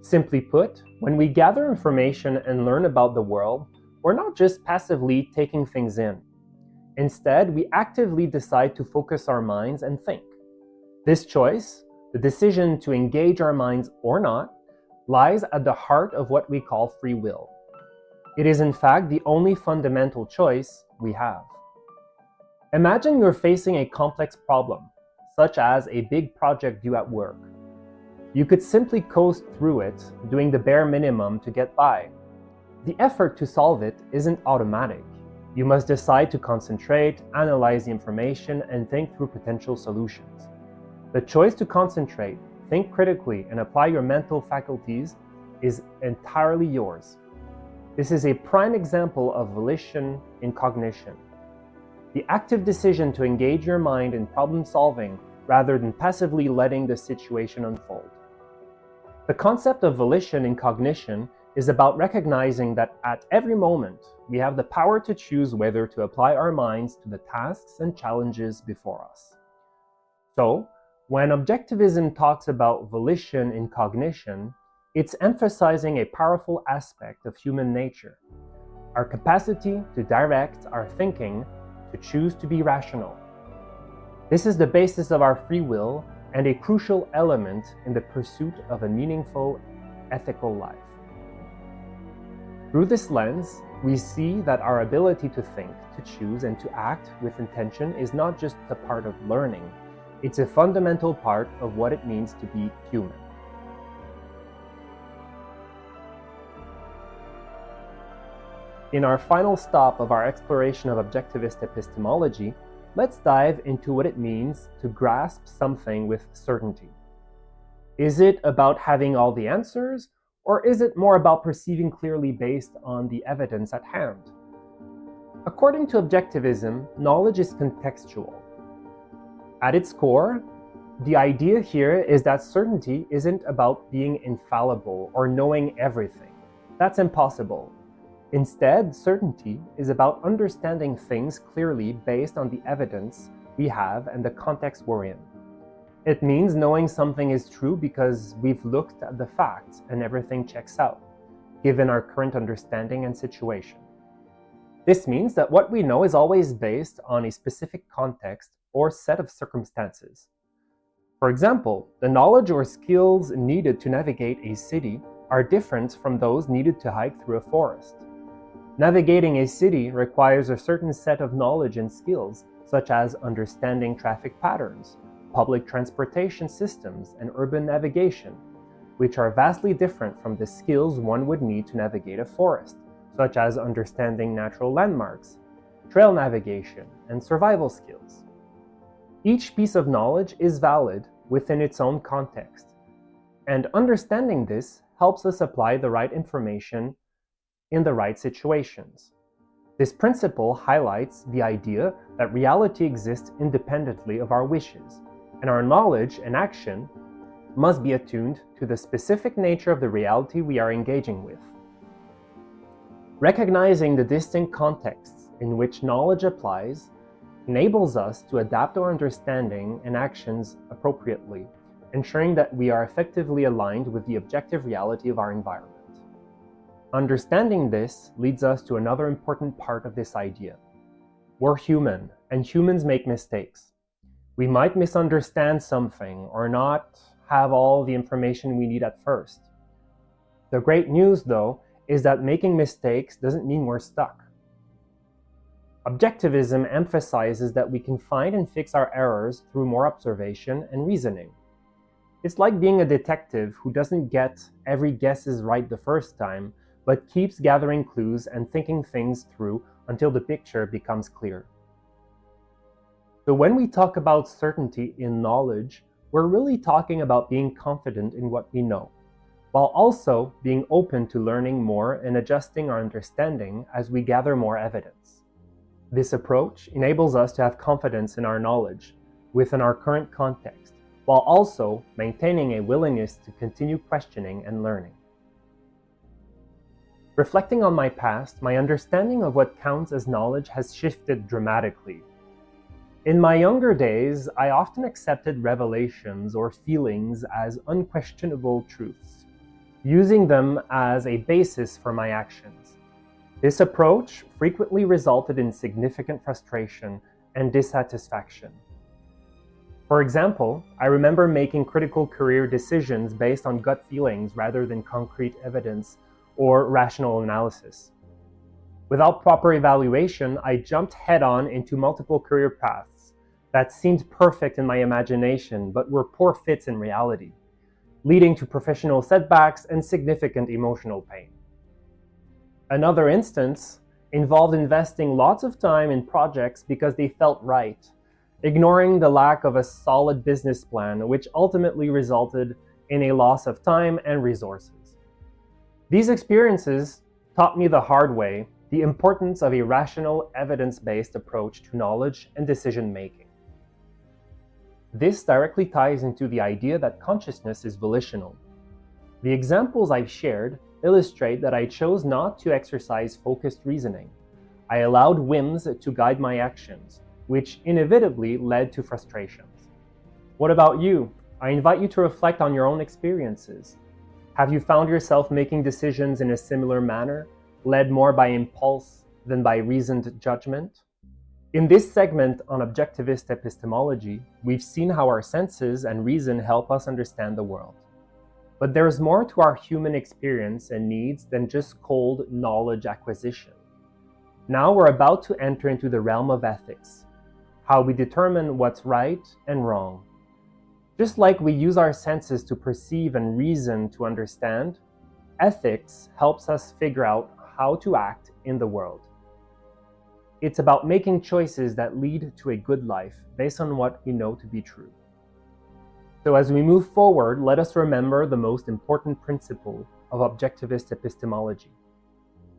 S2: Simply put, when we gather information and learn about the world, we're not just passively taking things in. Instead, we actively decide to focus our minds and think. This choice, the decision to engage our minds or not, lies at the heart of what we call free will. It is in fact the only fundamental choice we have. Imagine you're facing a complex problem, such as a big project due at work. You could simply coast through it, doing the bare minimum to get by. The effort to solve it isn't automatic. You must decide to concentrate, analyze the information, and think through potential solutions. The choice to concentrate, think critically, and apply your mental faculties is entirely yours. This is a prime example of volition in cognition. The active decision to engage your mind in problem solving rather than passively letting the situation unfold. The concept of volition in cognition is about recognizing that at every moment, we have the power to choose whether to apply our minds to the tasks and challenges before us. So, when Objectivism talks about volition in cognition, it's emphasizing a powerful aspect of human nature, our capacity to direct our thinking, to choose to be rational. This is the basis of our free will and a crucial element in the pursuit of a meaningful, ethical life. Through this lens, we see that our ability to think, to choose, and to act with intention is not just a part of learning, it's a fundamental part of what it means to be human. In our final stop of our exploration of objectivist epistemology, let's dive into what it means to grasp something with certainty. Is it about having all the answers, or is it more about perceiving clearly based on the evidence at hand? According to Objectivism, knowledge is contextual. At its core, the idea here is that certainty isn't about being infallible or knowing everything. That's impossible. Instead, certainty is about understanding things clearly based on the evidence we have and the context we're in. It means knowing something is true because we've looked at the facts and everything checks out, given our current understanding and situation. This means that what we know is always based on a specific context or set of circumstances. For example, the knowledge or skills needed to navigate a city are different from those needed to hike through a forest. Navigating a city requires a certain set of knowledge and skills, such as understanding traffic patterns, public transportation systems, and urban navigation, which are vastly different from the skills one would need to navigate a forest, such as understanding natural landmarks, trail navigation, and survival skills. Each piece of knowledge is valid within its own context, and understanding this helps us apply the right information in the right situations. This principle highlights the idea that reality exists independently of our wishes, and our knowledge and action must be attuned to the specific nature of the reality we are engaging with. Recognizing the distinct contexts in which knowledge applies enables us to adapt our understanding and actions appropriately, ensuring that we are effectively aligned with the objective reality of our environment. Understanding this leads us to another important part of this idea. We're human, and humans make mistakes. We might misunderstand something or not have all the information we need at first. The great news, though, is that making mistakes doesn't mean we're stuck. Objectivism emphasizes that we can find and fix our errors through more observation and reasoning. It's like being a detective who doesn't get every guess is right the first time, but keeps gathering clues and thinking things through until the picture becomes clear. So when we talk about certainty in knowledge, we're really talking about being confident in what we know, while also being open to learning more and adjusting our understanding as we gather more evidence. This approach enables us to have confidence in our knowledge within our current context, while also maintaining a willingness to continue questioning and learning. Reflecting on my past, my understanding of what counts as knowledge has shifted dramatically. In my younger days, I often accepted revelations or feelings as unquestionable truths, using them as a basis for my actions. This approach frequently resulted in significant frustration and dissatisfaction. For example, I remember making critical career decisions based on gut feelings rather than concrete evidence or rational analysis. Without proper evaluation, I jumped head-on into multiple career paths that seemed perfect in my imagination but were poor fits in reality, leading to professional setbacks and significant emotional pain. Another instance involved investing lots of time in projects because they felt right, ignoring the lack of a solid business plan, which ultimately resulted in a loss of time and resources. These experiences taught me the hard way the importance of a rational, evidence-based approach to knowledge and decision-making. This directly ties into the idea that consciousness is volitional. The examples I've shared illustrate that I chose not to exercise focused reasoning. I allowed whims to guide my actions, which inevitably led to frustrations. What about you? I invite you to reflect on your own experiences. Have you found yourself making decisions in a similar manner, led more by impulse than by reasoned judgment? In this segment on objectivist epistemology, we've seen how our senses and reason help us understand the world. But there's more to our human experience and needs than just cold knowledge acquisition. Now we're about to enter into the realm of ethics, how we determine what's right and wrong. Just like we use our senses to perceive and reason to understand, ethics helps us figure out how to act in the world. It's about making choices that lead to a good life based on what we know to be true. So as we move forward, let us remember the most important principle of objectivist epistemology.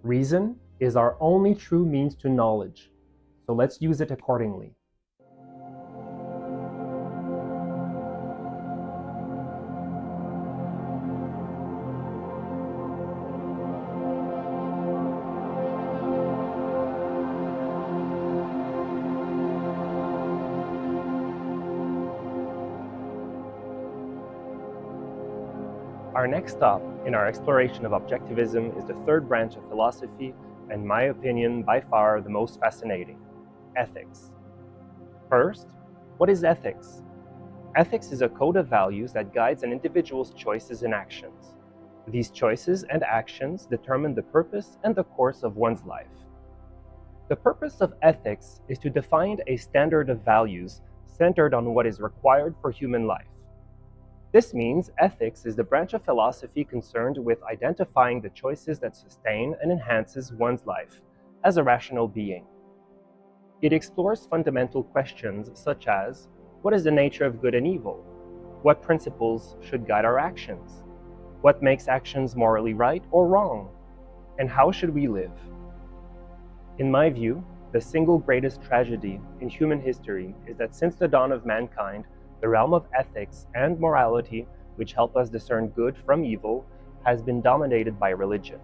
S2: Reason is our only true means to knowledge, so let's use it accordingly. Our next stop in our exploration of objectivism is the third branch of philosophy, and in my opinion, by far the most fascinating: ethics. First, what is ethics? Ethics is a code of values that guides an individual's choices and actions. These choices and actions determine the purpose and the course of one's life. The purpose of ethics is to define a standard of values centered on what is required for human life. This means ethics is the branch of philosophy concerned with identifying the choices that sustain and enhances one's life as a rational being. It explores fundamental questions such as, what is the nature of good and evil? What principles should guide our actions? What makes actions morally right or wrong? And how should we live? In my view, the single greatest tragedy in human history is that since the dawn of mankind, the realm of ethics and morality, which help us discern good from evil, has been dominated by religion.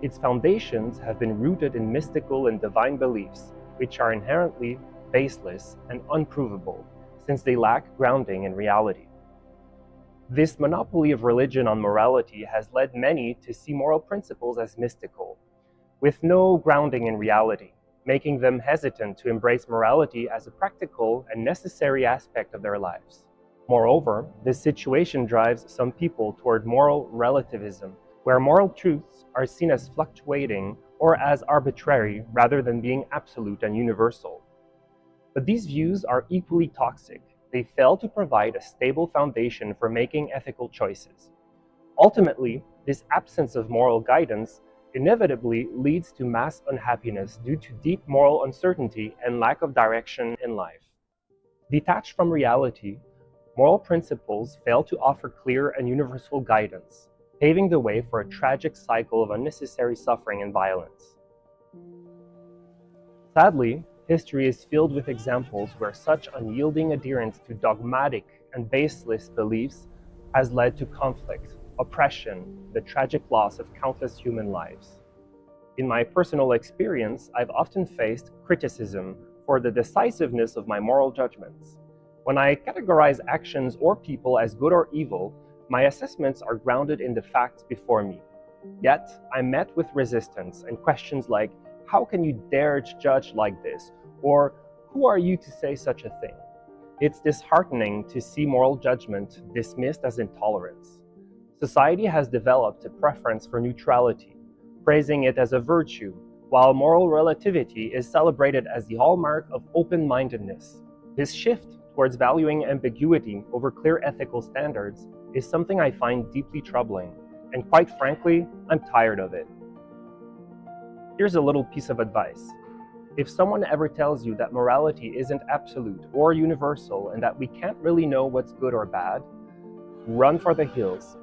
S2: Its foundations have been rooted in mystical and divine beliefs, which are inherently baseless and unprovable, since they lack grounding in reality. This monopoly of religion on morality has led many to see moral principles as mystical, with no grounding in reality, making them hesitant to embrace morality as a practical and necessary aspect of their lives. Moreover, this situation drives some people toward moral relativism, where moral truths are seen as fluctuating or as arbitrary rather than being absolute and universal. But these views are equally toxic. They fail to provide a stable foundation for making ethical choices. Ultimately, this absence of moral guidance inevitably leads to mass unhappiness due to deep moral uncertainty and lack of direction in life. Detached from reality, moral principles fail to offer clear and universal guidance, paving the way for a tragic cycle of unnecessary suffering and violence. Sadly, history is filled with examples where such unyielding adherence to dogmatic and baseless beliefs has led to conflict, oppression, the tragic loss of countless human lives. In my personal experience, I've often faced criticism for the decisiveness of my moral judgments. When I categorize actions or people as good or evil, my assessments are grounded in the facts before me. Yet, I'm met with resistance and questions like, how can you dare to judge like this? Or, who are you to say such a thing? It's disheartening to see moral judgment dismissed as intolerance. Society has developed a preference for neutrality, praising it as a virtue, while moral relativity is celebrated as the hallmark of open-mindedness. This shift towards valuing ambiguity over clear ethical standards is something I find deeply troubling, and quite frankly, I'm tired of it. Here's a little piece of advice. If someone ever tells you that morality isn't absolute or universal and that we can't really know what's good or bad, run for the hills.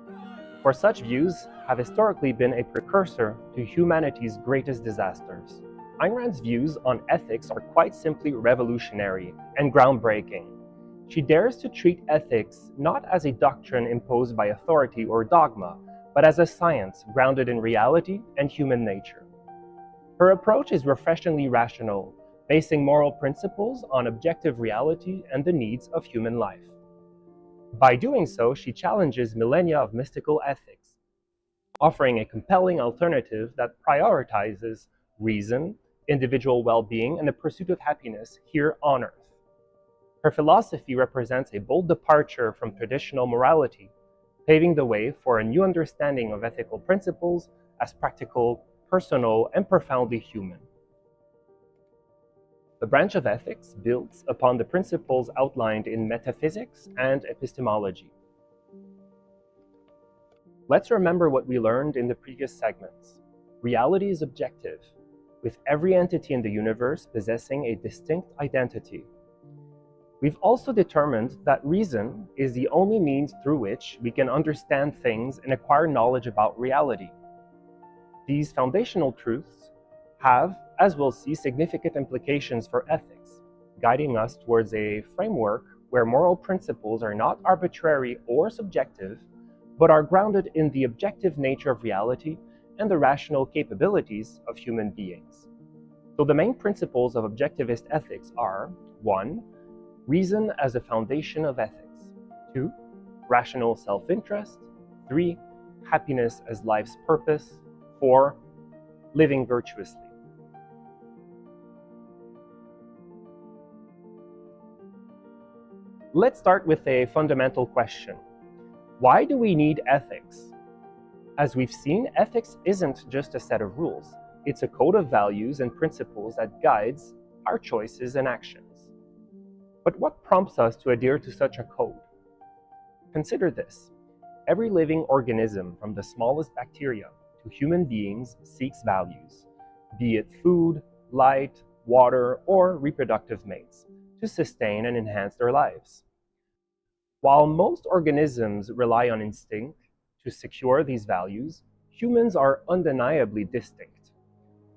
S2: For such views have historically been a precursor to humanity's greatest disasters. Ayn Rand's views on ethics are quite simply revolutionary and groundbreaking. She dares to treat ethics not as a doctrine imposed by authority or dogma, but as a science grounded in reality and human nature. Her approach is refreshingly rational, basing moral principles on objective reality and the needs of human life. By doing so, she challenges millennia of mystical ethics, offering a compelling alternative that prioritizes reason, individual well-being, and the pursuit of happiness here on Earth. Her philosophy represents a bold departure from traditional morality, paving the way for a new understanding of ethical principles as practical, personal, and profoundly human. The branch of ethics builds upon the principles outlined in metaphysics and epistemology. Let's remember what we learned in the previous segments. Reality is objective, with every entity in the universe possessing a distinct identity. We've also determined that reason is the only means through which we can understand things and acquire knowledge about reality. These foundational truths have, as we'll see, significant implications for ethics, guiding us towards a framework where moral principles are not arbitrary or subjective, but are grounded in the objective nature of reality and the rational capabilities of human beings. So the main principles of objectivist ethics are 1. Reason as a foundation of ethics. 2. Rational self-interest. 3. Happiness as life's purpose. 4. Living virtuously. Let's start with a fundamental question. Why do we need ethics? As we've seen, ethics isn't just a set of rules. It's a code of values and principles that guides our choices and actions. But what prompts us to adhere to such a code? Consider this. Every living organism, from the smallest bacteria to human beings, seeks values, be it food, light, water, or reproductive mates, to sustain and enhance their lives. While most organisms rely on instinct to secure these values, humans are undeniably distinct.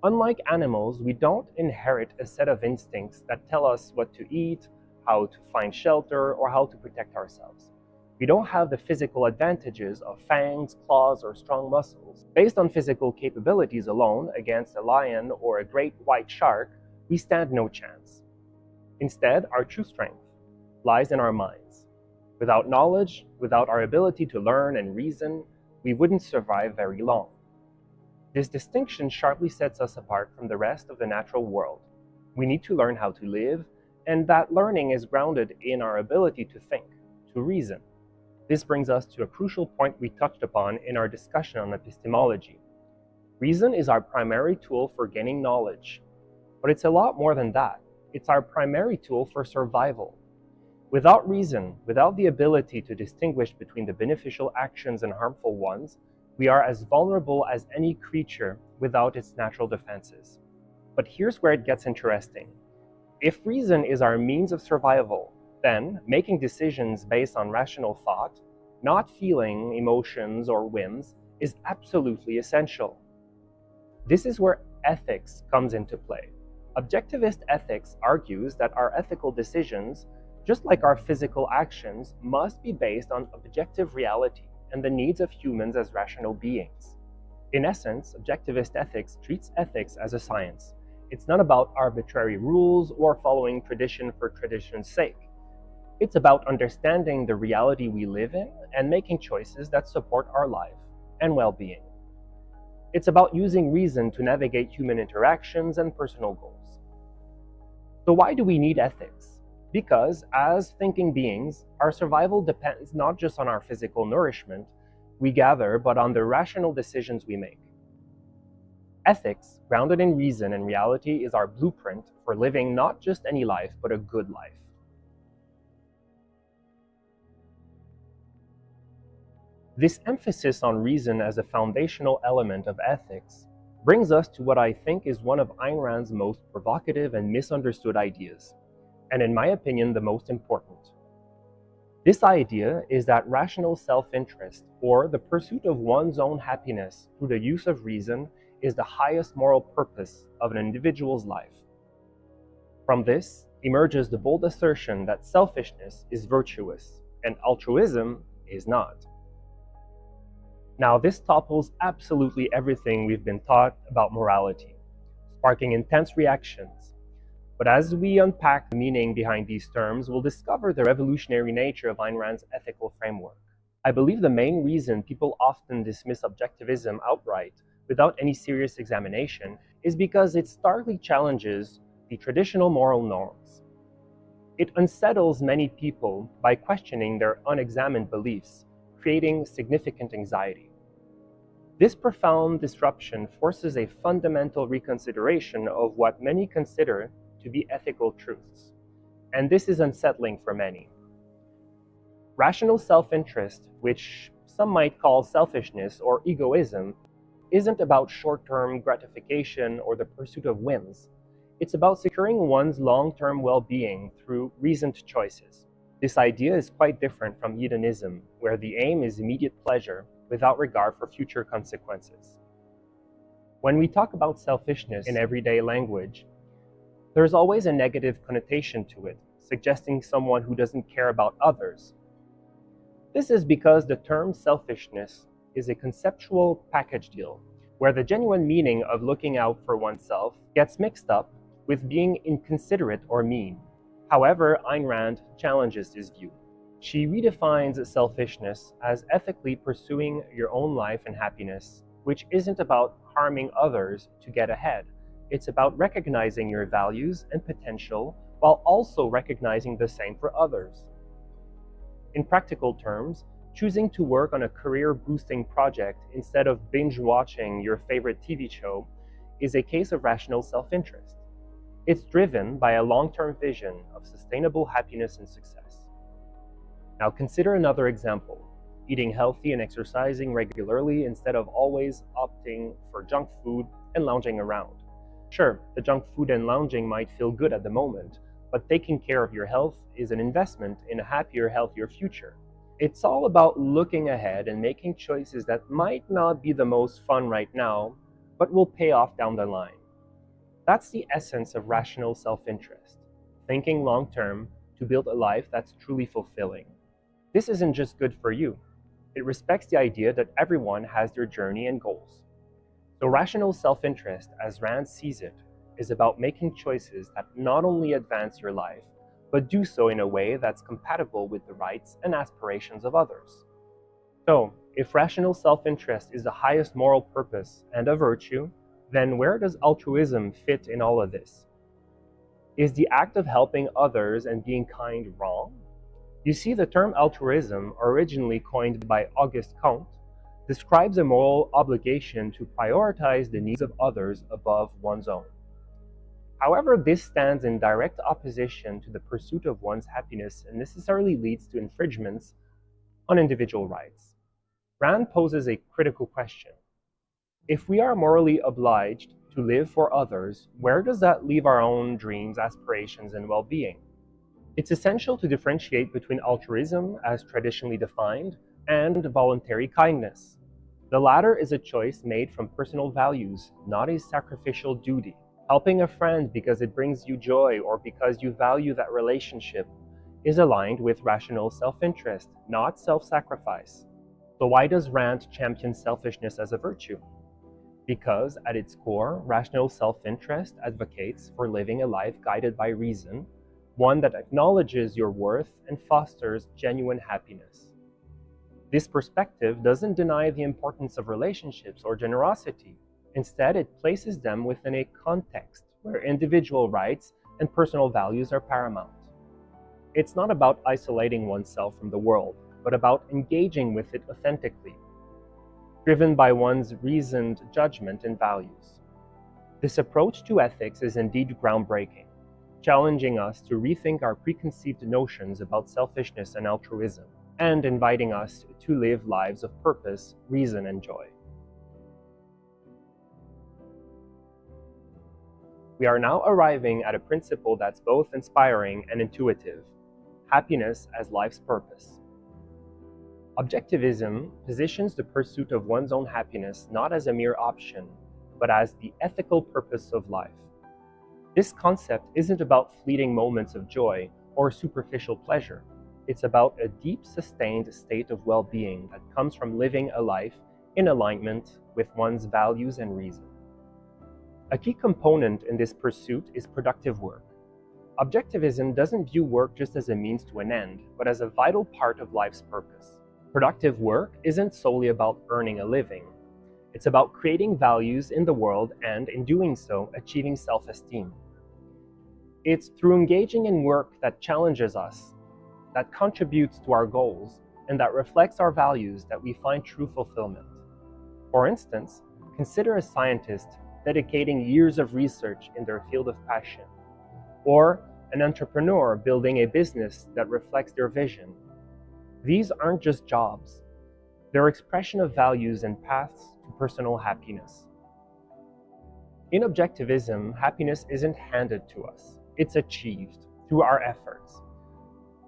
S2: Unlike animals, we don't inherit a set of instincts that tell us what to eat, how to find shelter, or how to protect ourselves. We don't have the physical advantages of fangs, claws, or strong muscles. Based on physical capabilities alone against a lion or a great white shark, we stand no chance. Instead, our true strength lies in our minds. Without knowledge, without our ability to learn and reason, we wouldn't survive very long. This distinction sharply sets us apart from the rest of the natural world. We need to learn how to live, and that learning is grounded in our ability to think, to reason. This brings us to a crucial point we touched upon in our discussion on epistemology. Reason is our primary tool for gaining knowledge, but it's a lot more than that. It's our primary tool for survival. Without reason, without the ability to distinguish between the beneficial actions and harmful ones, we are as vulnerable as any creature without its natural defenses. But here's where it gets interesting. If reason is our means of survival, then making decisions based on rational thought, not feeling emotions or whims, is absolutely essential. This is where ethics comes into play. Objectivist ethics argues that our ethical decisions, just like our physical actions, must be based on objective reality and the needs of humans as rational beings. In essence, objectivist ethics treats ethics as a science. It's not about arbitrary rules or following tradition for tradition's sake. It's about understanding the reality we live in and making choices that support our life and well-being. It's about using reason to navigate human interactions and personal goals. So why do we need ethics? Because as thinking beings, our survival depends not just on our physical nourishment we gather, but on the rational decisions we make. Ethics, grounded in reason and reality, is our blueprint for living not just any life, but a good life. This emphasis on reason as a foundational element of ethics brings us to what I think is one of Ayn Rand's most provocative and misunderstood ideas, and in my opinion, the most important. This idea is that rational self-interest, or the pursuit of one's own happiness through the use of reason, is the highest moral purpose of an individual's life. From this emerges the bold assertion that selfishness is virtuous and altruism is not. Now, this topples absolutely everything we've been taught about morality, sparking intense reactions. But as we unpack the meaning behind these terms, we'll discover the revolutionary nature of Ayn Rand's ethical framework. I believe the main reason people often dismiss objectivism outright, without any serious examination, is because it starkly challenges the traditional moral norms. It unsettles many people by questioning their unexamined beliefs, creating significant anxiety. This profound disruption forces a fundamental reconsideration of what many consider to be ethical truths, and this is unsettling for many. Rational self-interest, which some might call selfishness or egoism, isn't about short-term gratification or the pursuit of whims. It's about securing one's long-term well-being through reasoned choices. This idea is quite different from hedonism, where the aim is immediate pleasure without regard for future consequences. When we talk about selfishness in everyday language, there's always a negative connotation to it, suggesting someone who doesn't care about others. This is because the term selfishness is a conceptual package deal, where the genuine meaning of looking out for oneself gets mixed up with being inconsiderate or mean. However, Ayn Rand challenges this view. She redefines selfishness as ethically pursuing your own life and happiness, which isn't about harming others to get ahead. It's about recognizing your values and potential while also recognizing the same for others. In practical terms, choosing to work on a career-boosting project instead of binge-watching your favorite TV show is a case of rational self-interest. It's driven by a long-term vision of sustainable happiness and success. Now consider another example: eating healthy and exercising regularly instead of always opting for junk food and lounging around. Sure, the junk food and lounging might feel good at the moment, but taking care of your health is an investment in a happier, healthier future. It's all about looking ahead and making choices that might not be the most fun right now, but will pay off down the line. That's the essence of rational self-interest, thinking long-term to build a life that's truly fulfilling. This isn't just good for you. It respects the idea that everyone has their journey and goals. So rational self-interest, as Rand sees it, is about making choices that not only advance your life, but do so in a way that's compatible with the rights and aspirations of others. So, if rational self-interest is the highest moral purpose and a virtue, then where does altruism fit in all of this? Is the act of helping others and being kind wrong? You see, the term altruism, originally coined by Auguste Comte, describes a moral obligation to prioritize the needs of others above one's own. However, this stands in direct opposition to the pursuit of one's happiness and necessarily leads to infringements on individual rights. Rand poses a critical question. If we are morally obliged to live for others, where does that leave our own dreams, aspirations, and well-being? It's essential to differentiate between altruism, as traditionally defined, and voluntary kindness. The latter is a choice made from personal values, not a sacrificial duty. Helping a friend because it brings you joy or because you value that relationship is aligned with rational self-interest, not self-sacrifice. So why does Rand champion selfishness as a virtue? Because at its core, rational self-interest advocates for living a life guided by reason, one that acknowledges your worth and fosters genuine happiness. This perspective doesn't deny the importance of relationships or generosity. Instead, it places them within a context where individual rights and personal values are paramount. It's not about isolating oneself from the world, but about engaging with it authentically, driven by one's reasoned judgment and values. This approach to ethics is indeed groundbreaking, challenging us to rethink our preconceived notions about selfishness and altruism, and inviting us to live lives of purpose, reason, and joy. We are now arriving at a principle that's both inspiring and intuitive: happiness as life's purpose. Objectivism positions the pursuit of one's own happiness not as a mere option, but as the ethical purpose of life. This concept isn't about fleeting moments of joy or superficial pleasure. It's about a deep, sustained state of well-being that comes from living a life in alignment with one's values and reason. A key component in this pursuit is productive work. Objectivism doesn't view work just as a means to an end, but as a vital part of life's purpose. Productive work isn't solely about earning a living. It's about creating values in the world and, in doing so, achieving self-esteem. It's through engaging in work that challenges us, that contributes to our goals, and that reflects our values that we find true fulfillment. For instance, consider a scientist dedicating years of research in their field of passion, or an entrepreneur building a business that reflects their vision. These aren't just jobs. They're expression of values and paths to personal happiness. In Objectivism, happiness isn't handed to us. It's achieved through our efforts,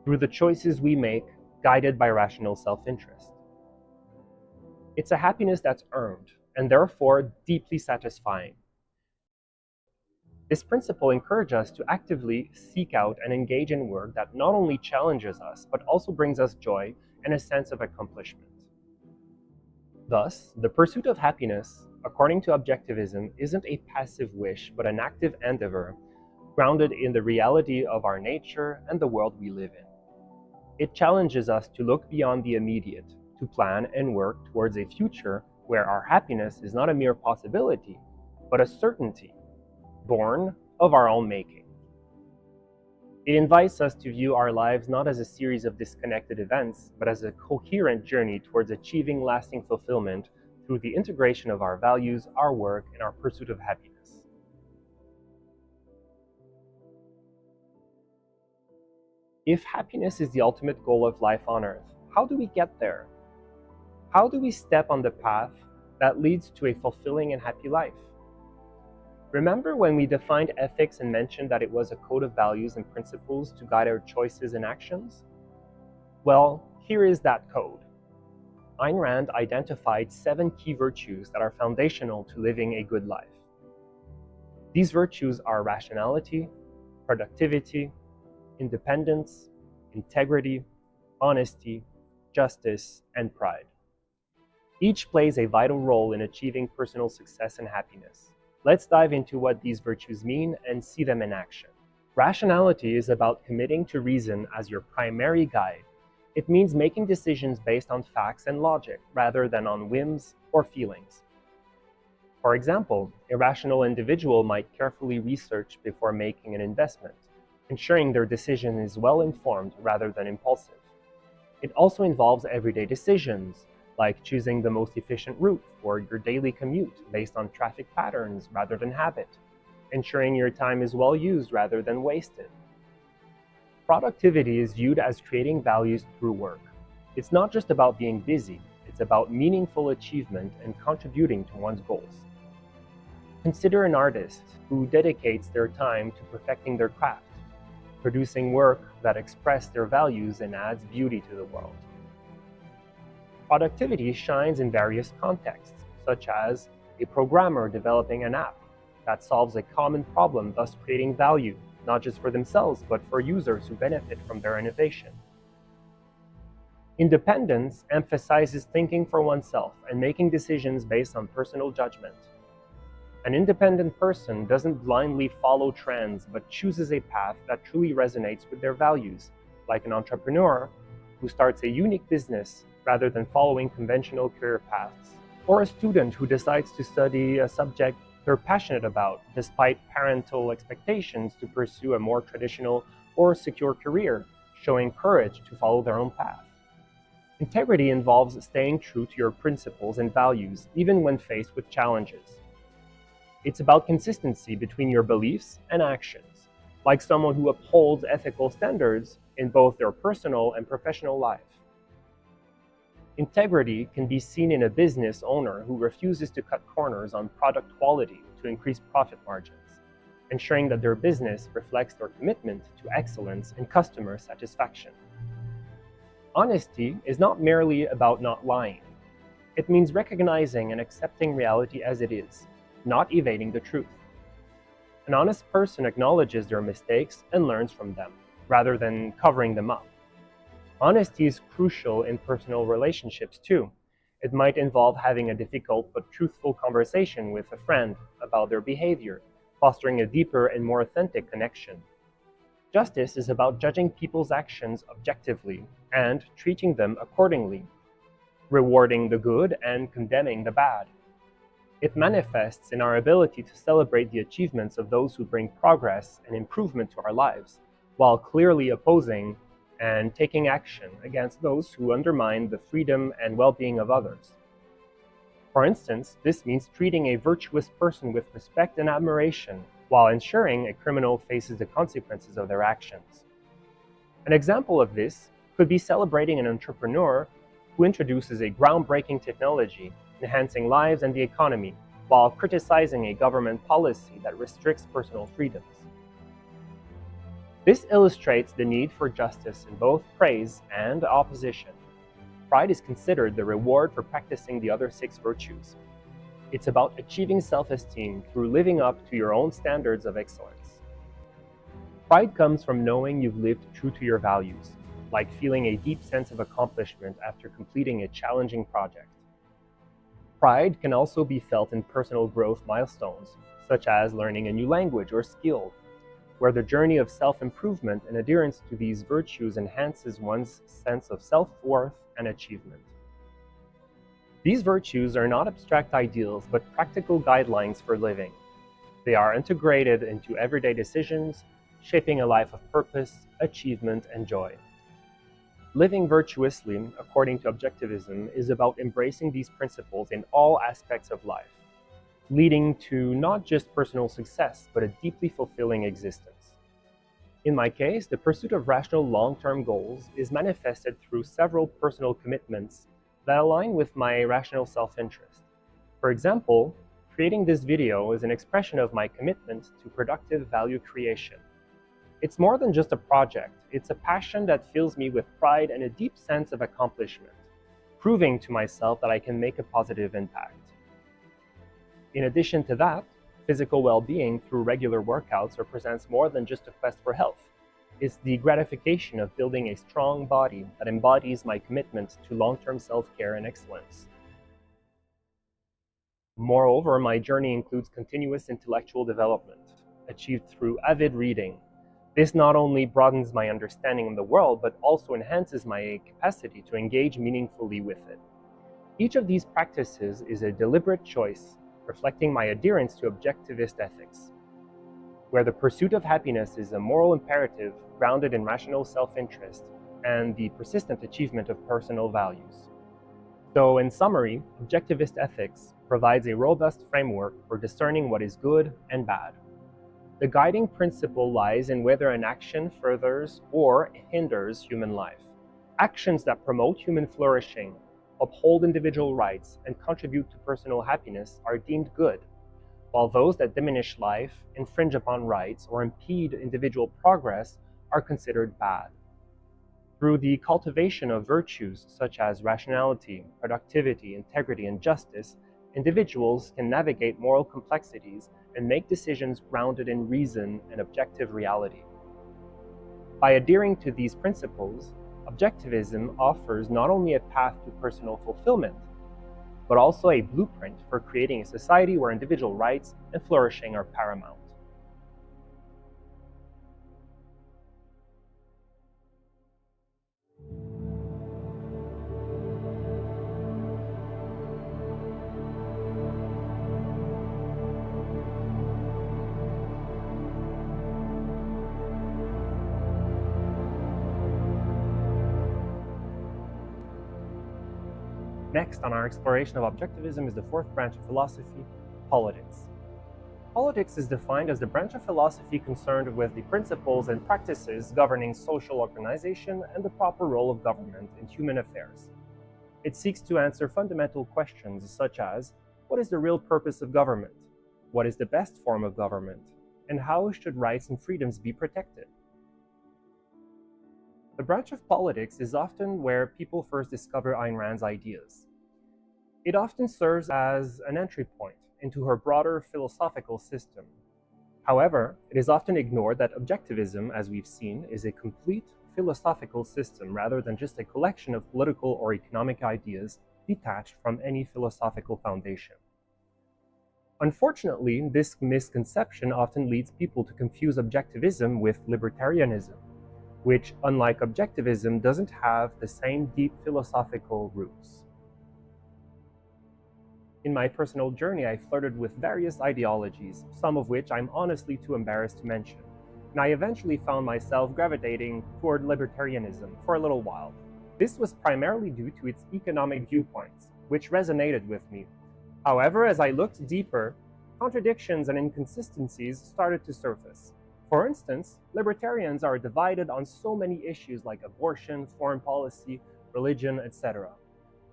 S2: through the choices we make, guided by rational self-interest. It's a happiness that's earned, and therefore deeply satisfying. This principle encourages us to actively seek out and engage in work that not only challenges us, but also brings us joy and a sense of accomplishment. Thus, the pursuit of happiness, according to Objectivism, isn't a passive wish, but an active endeavor grounded in the reality of our nature and the world we live in. It challenges us to look beyond the immediate, to plan and work towards a future where our happiness is not a mere possibility, but a certainty, born of our own making. It invites us to view our lives not as a series of disconnected events, but as a coherent journey towards achieving lasting fulfillment through the integration of our values, our work, and our pursuit of happiness. If happiness is the ultimate goal of life on Earth, how do we get there? How do we step on the path that leads to a fulfilling and happy life? Remember when we defined ethics and mentioned that it was a code of values and principles to guide our choices and actions? Well, here is that code. Ayn Rand identified 7 key virtues that are foundational to living a good life. These virtues are rationality, productivity, independence, integrity, honesty, justice, and pride. Each plays a vital role in achieving personal success and happiness. Let's dive into what these virtues mean and see them in action. Rationality is about committing to reason as your primary guide. It means making decisions based on facts and logic rather than on whims or feelings. For example, a rational individual might carefully research before making an investment, ensuring their decision is well-informed rather than impulsive. It also involves everyday decisions, like choosing the most efficient route for your daily commute based on traffic patterns rather than habit, ensuring your time is well used rather than wasted. Productivity is viewed as creating values through work. It's not just about being busy, it's about meaningful achievement and contributing to one's goals. Consider an artist who dedicates their time to perfecting their craft. producing work that expresses their values and adds beauty to the world. Productivity shines in various contexts, such as a programmer developing an app that solves a common problem, thus creating value, not just for themselves, but for users who benefit from their innovation. Independence emphasizes thinking for oneself and making decisions based on personal judgment. An independent person doesn't blindly follow trends, but chooses a path that truly resonates with their values, like an entrepreneur who starts a unique business rather than following conventional career paths, or a student who decides to study a subject they're passionate about, despite parental expectations to pursue a more traditional or secure career, showing courage to follow their own path. Integrity involves staying true to your principles and values, even when faced with challenges. It's about consistency between your beliefs and actions, like someone who upholds ethical standards in both their personal and professional life. Integrity can be seen in a business owner who refuses to cut corners on product quality to increase profit margins, ensuring that their business reflects their commitment to excellence and customer satisfaction. Honesty is not merely about not lying. It means recognizing and accepting reality as it is, not evading the truth. An honest person acknowledges their mistakes and learns from them, rather than covering them up. Honesty is crucial in personal relationships too. It might involve having a difficult but truthful conversation with a friend about their behavior, fostering a deeper and more authentic connection. Justice is about judging people's actions objectively and treating them accordingly, rewarding the good and condemning the bad. It manifests in our ability to celebrate the achievements of those who bring progress and improvement to our lives, while clearly opposing and taking action against those who undermine the freedom and well-being of others. For instance, this means treating a virtuous person with respect and admiration, while ensuring a criminal faces the consequences of their actions. An example of this could be celebrating an entrepreneur who introduces a groundbreaking technology, enhancing lives and the economy, while criticizing a government policy that restricts personal freedoms. This illustrates the need for justice in both praise and opposition. Pride is considered the reward for practicing the other 6 virtues. It's about achieving self-esteem through living up to your own standards of excellence. Pride comes from knowing you've lived true to your values, like feeling a deep sense of accomplishment after completing a challenging project. Pride can also be felt in personal growth milestones, such as learning a new language or skill, where the journey of self-improvement and adherence to these virtues enhances one's sense of self-worth and achievement. These virtues are not abstract ideals, but practical guidelines for living. They are integrated into everyday decisions, shaping a life of purpose, achievement, and joy. Living virtuously, according to Objectivism, is about embracing these principles in all aspects of life, leading to not just personal success, but a deeply fulfilling existence. In my case, the pursuit of rational long-term goals is manifested through several personal commitments that align with my rational self-interest. For example, creating this video is an expression of my commitment to productive value creation. It's more than just a project, it's a passion that fills me with pride and a deep sense of accomplishment, proving to myself that I can make a positive impact. In addition to that, physical well-being through regular workouts represents more than just a quest for health. It's the gratification of building a strong body that embodies my commitment to long-term self-care and excellence. Moreover, my journey includes continuous intellectual development, achieved through avid reading. This not only broadens my understanding of the world, but also enhances my capacity to engage meaningfully with it. Each of these practices is a deliberate choice, reflecting my adherence to objectivist ethics, where the pursuit of happiness is a moral imperative grounded in rational self-interest and the persistent achievement of personal values. So, in summary, objectivist ethics provides a robust framework for discerning what is good and bad. The guiding principle lies in whether an action furthers or hinders human life. Actions that promote human flourishing, uphold individual rights, and contribute to personal happiness are deemed good, while those that diminish life, infringe upon rights, or impede individual progress are considered bad. Through the cultivation of virtues such as rationality, productivity, integrity, and justice, individuals can navigate moral complexities and make decisions grounded in reason and objective reality. By adhering to these principles, Objectivism offers not only a path to personal fulfillment, but also a blueprint for creating a society where individual rights and flourishing are paramount. Next on our exploration of Objectivism is the fourth branch of philosophy, politics. Politics is defined as the branch of philosophy concerned with the principles and practices governing social organization and the proper role of government in human affairs. It seeks to answer fundamental questions such as, what is the real purpose of government? What is the best form of government? And how should rights and freedoms be protected? The branch of politics is often where people first discover Ayn Rand's ideas. It often serves as an entry point into her broader philosophical system. However, it is often ignored that Objectivism, as we've seen, is a complete philosophical system rather than just a collection of political or economic ideas detached from any philosophical foundation. Unfortunately, this misconception often leads people to confuse Objectivism with libertarianism, which, unlike Objectivism, doesn't have the same deep philosophical roots. In my personal journey, I flirted with various ideologies, some of which I'm honestly too embarrassed to mention, and I eventually found myself gravitating toward libertarianism for a little while. This was primarily due to its economic viewpoints, which resonated with me. However, as I looked deeper, contradictions and inconsistencies started to surface. For instance, libertarians are divided on so many issues like abortion, foreign policy, religion, etc.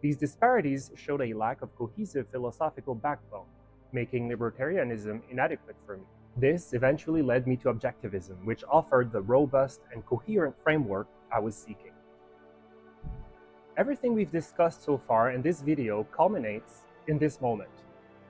S2: These disparities showed a lack of cohesive philosophical backbone, making libertarianism inadequate for me. This eventually led me to Objectivism, which offered the robust and coherent framework I was seeking. Everything we've discussed so far in this video culminates in this moment.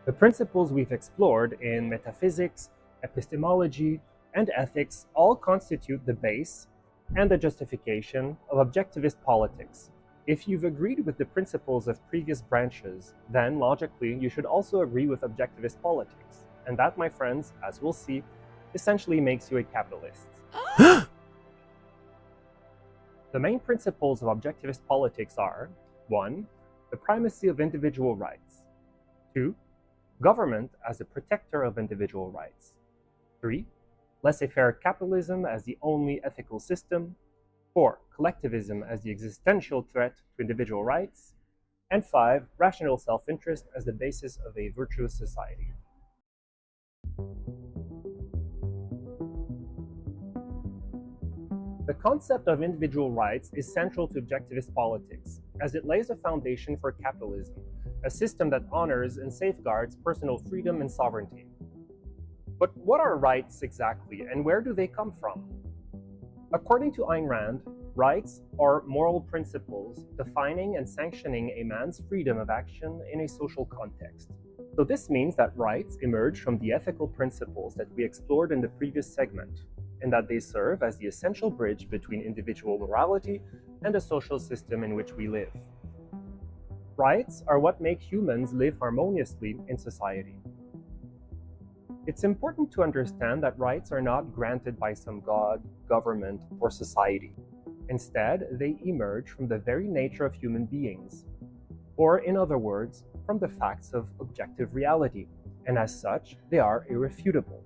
S2: The principles we've explored in metaphysics, epistemology, and ethics all constitute the base and the justification of objectivist politics. If you've agreed with the principles of previous branches, then logically you should also agree with objectivist politics. And that, my friends, as we'll see, essentially makes you a capitalist. The main principles of objectivist politics are 1. The primacy of individual rights. 2. Government as the protector of individual rights. 3. Laissez-faire capitalism as the only ethical system. 4. Collectivism as the existential threat to individual rights. And 5. Rational self-interest as the basis of a virtuous society. The concept of individual rights is central to objectivist politics, as it lays a foundation for capitalism, a system that honors and safeguards personal freedom and sovereignty. But what are rights exactly, and where do they come from? According to Ayn Rand, rights are moral principles defining and sanctioning a man's freedom of action in a social context. So this means that rights emerge from the ethical principles that we explored in the previous segment, and that they serve as the essential bridge between individual morality and the social system in which we live. Rights are what make humans live harmoniously in society. It's important to understand that rights are not granted by some god, government, or society. Instead, they emerge from the very nature of human beings, or in other words, from the facts of objective reality, and as such, they are irrefutable.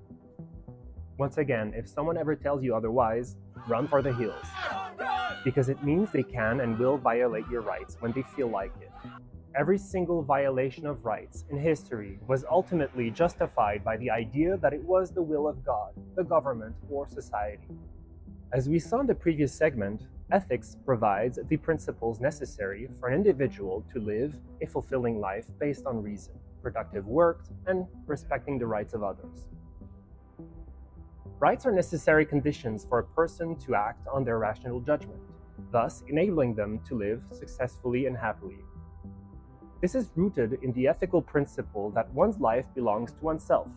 S2: Once again, if someone ever tells you otherwise, run for the hills, because it means they can and will violate your rights when they feel like it. Every single violation of rights in history was ultimately justified by the idea that it was the will of God, the government, or society. As we saw in the previous segment, ethics provides the principles necessary for an individual to live a fulfilling life based on reason, productive work, and respecting the rights of others. Rights are necessary conditions for a person to act on their rational judgment, thus enabling them to live successfully and happily. This is rooted in the ethical principle that one's life belongs to oneself,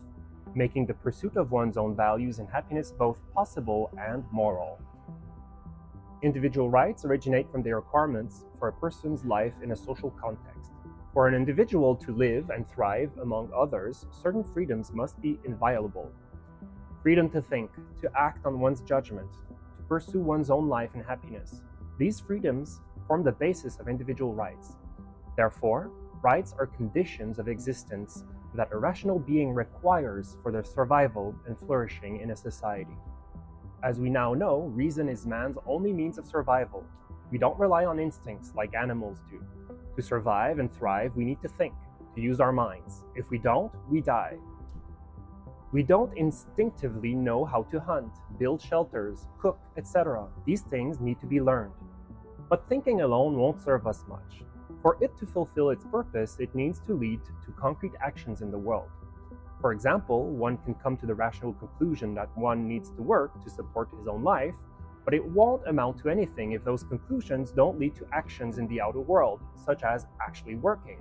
S2: making the pursuit of one's own values and happiness both possible and moral. Individual rights originate from the requirements for a person's life in a social context. For an individual to live and thrive among others, certain freedoms must be inviolable. Freedom to think, to act on one's judgment, to pursue one's own life and happiness. These freedoms form the basis of individual rights. Therefore, rights are conditions of existence that a rational being requires for their survival and flourishing in a society. As we now know, reason is man's only means of survival. We don't rely on instincts like animals do. To survive and thrive, we need to think, to use our minds. If we don't, we die. We don't instinctively know how to hunt, build shelters, cook, etc. These things need to be learned. But thinking alone won't serve us much. For it to fulfill its purpose, it needs to lead to concrete actions in the world. For example, one can come to the rational conclusion that one needs to work to support his own life, but it won't amount to anything if those conclusions don't lead to actions in the outer world, such as actually working.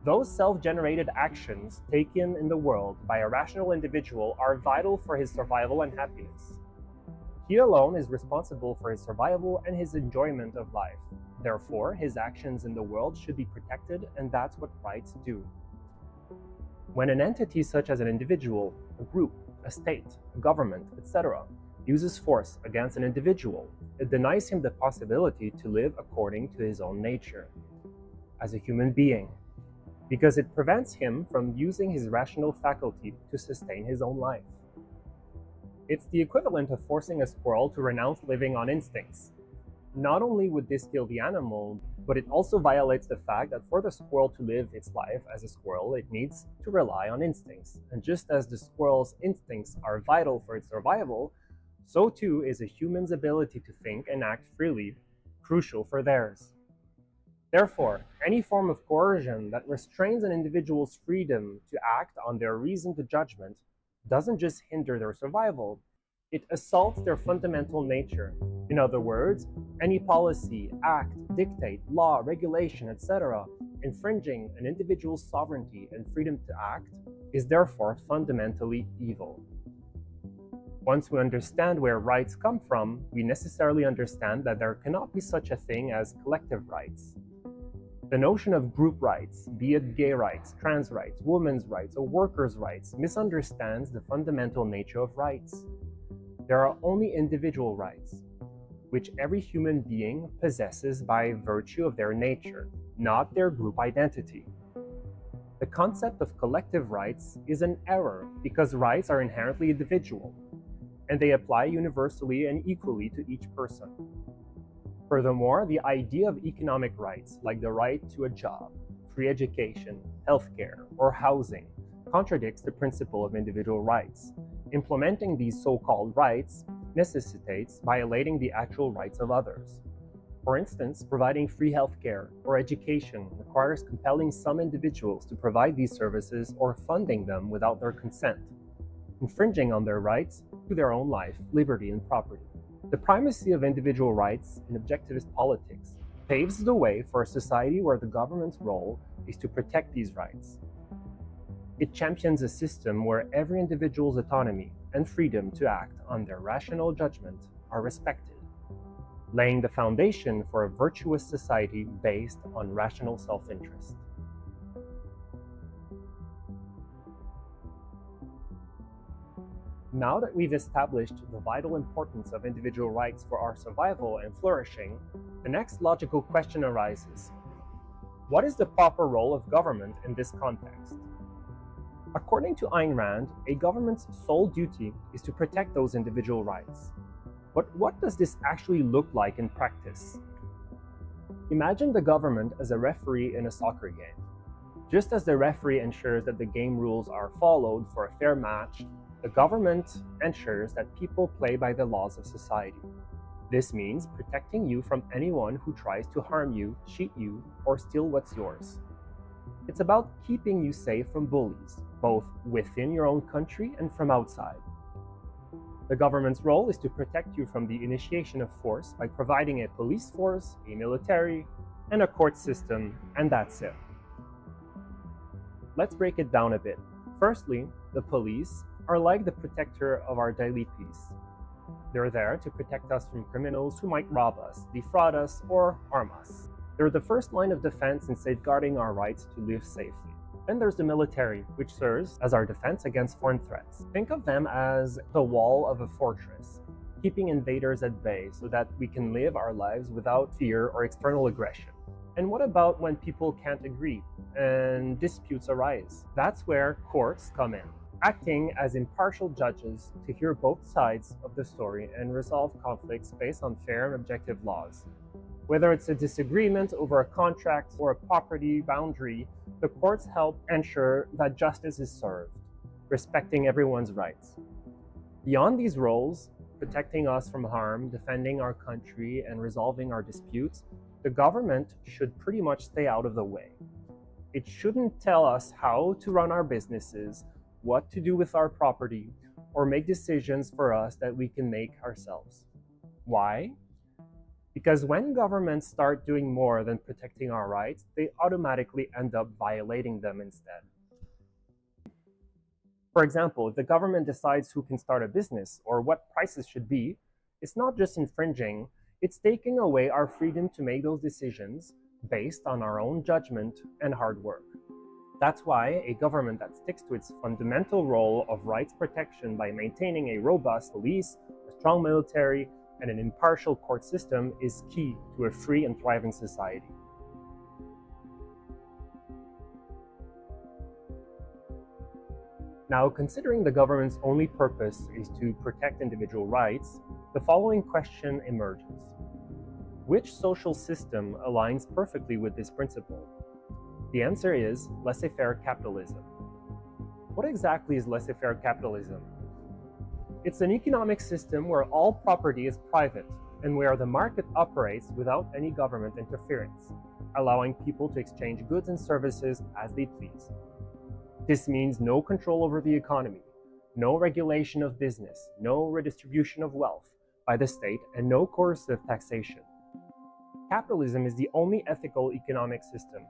S2: Those self-generated actions taken in the world by a rational individual are vital for his survival and happiness. He alone is responsible for his survival and his enjoyment of life. Therefore, his actions in the world should be protected, and that's what rights do. When an entity such as an individual, a group, a state, a government, etc., uses force against an individual, it denies him the possibility to live according to his own nature, as a human being, because it prevents him from using his rational faculty to sustain his own life. It's the equivalent of forcing a squirrel to renounce living on instincts. Not only would this kill the animal, but it also violates the fact that for the squirrel to live its life as a squirrel, it needs to rely on instincts. And just as the squirrel's instincts are vital for its survival, so too is a human's ability to think and act freely crucial for theirs. Therefore, any form of coercion that restrains an individual's freedom to act on their reason to judgment doesn't just hinder their survival, it assaults their fundamental nature. In other words, any policy, act, dictate, law, regulation, etc., infringing an individual's sovereignty and freedom to act is therefore fundamentally evil. Once we understand where rights come from, we necessarily understand that there cannot be such a thing as collective rights. The notion of group rights, be it gay rights, trans rights, women's rights, or workers' rights, misunderstands the fundamental nature of rights. There are only individual rights, which every human being possesses by virtue of their nature, not their group identity. The concept of collective rights is an error because rights are inherently individual, and they apply universally and equally to each person. Furthermore, the idea of economic rights, like the right to a job, free education, healthcare, or housing, contradicts the principle of individual rights. Implementing these so-called rights necessitates violating the actual rights of others. For instance, providing free healthcare or education requires compelling some individuals to provide these services or funding them without their consent, infringing on their rights to their own life, liberty, and property. The primacy of individual rights in objectivist politics paves the way for a society where the government's role is to protect these rights. It champions a system where every individual's autonomy and freedom to act on their rational judgment are respected, laying the foundation for a virtuous society based on rational self-interest. Now that we've established the vital importance of individual rights for our survival and flourishing, the next logical question arises. What is the proper role of government in this context? According to Ayn Rand, a government's sole duty is to protect those individual rights. But what does this actually look like in practice? Imagine the government as a referee in a soccer game. Just as the referee ensures that the game rules are followed for a fair match, the government ensures that people play by the laws of society. This means protecting you from anyone who tries to harm you, cheat you, or steal what's yours. It's about keeping you safe from bullies, both within your own country and from outside. The government's role is to protect you from the initiation of force by providing a police force, a military, and a court system, and that's it. Let's break it down a bit. Firstly, the police are like the protector of our daily peace. They're there to protect us from criminals who might rob us, defraud us, or harm us. They're the first line of defense in safeguarding our rights to live safely. Then there's the military, which serves as our defense against foreign threats. Think of them as the wall of a fortress, keeping invaders at bay so that we can live our lives without fear or external aggression. And what about when people can't agree and disputes arise? That's where courts come in, acting as impartial judges to hear both sides of the story and resolve conflicts based on fair and objective laws. Whether it's a disagreement over a contract or a property boundary, the courts help ensure that justice is served, respecting everyone's rights. Beyond these roles, protecting us from harm, defending our country, and resolving our disputes, the government should pretty much stay out of the way. It shouldn't tell us how to run our businesses, what to do with our property, or make decisions for us that we can make ourselves. Why? Because when governments start doing more than protecting our rights, they automatically end up violating them instead. For example, if the government decides who can start a business or what prices should be, it's not just infringing, it's taking away our freedom to make those decisions based on our own judgment and hard work. That's why a government that sticks to its fundamental role of rights protection by maintaining a robust police, a strong military, and an impartial court system is key to a free and thriving society. Now, considering the government's only purpose is to protect individual rights, the following question emerges. Which social system aligns perfectly with this principle? The answer is laissez-faire capitalism. What exactly is laissez-faire capitalism? It's an economic system where all property is private and where the market operates without any government interference, allowing people to exchange goods and services as they please. This means no control over the economy, no regulation of business, no redistribution of wealth by the state, and no coercive taxation. Capitalism is the only ethical economic system,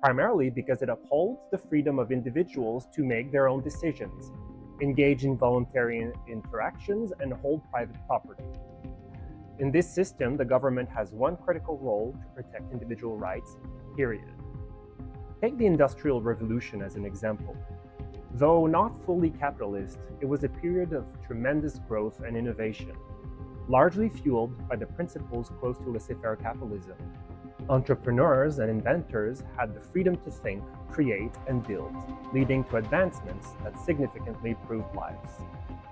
S2: primarily because it upholds the freedom of individuals to make their own decisions, engage in voluntary interactions, and hold private property. In this system, the government has one critical role to protect individual rights, period. Take the Industrial Revolution as an example. Though not fully capitalist, it was a period of tremendous growth and innovation, largely fueled by the principles close to laissez-faire capitalism. Entrepreneurs and inventors had the freedom to think, create, and build, leading to advancements that significantly improved lives.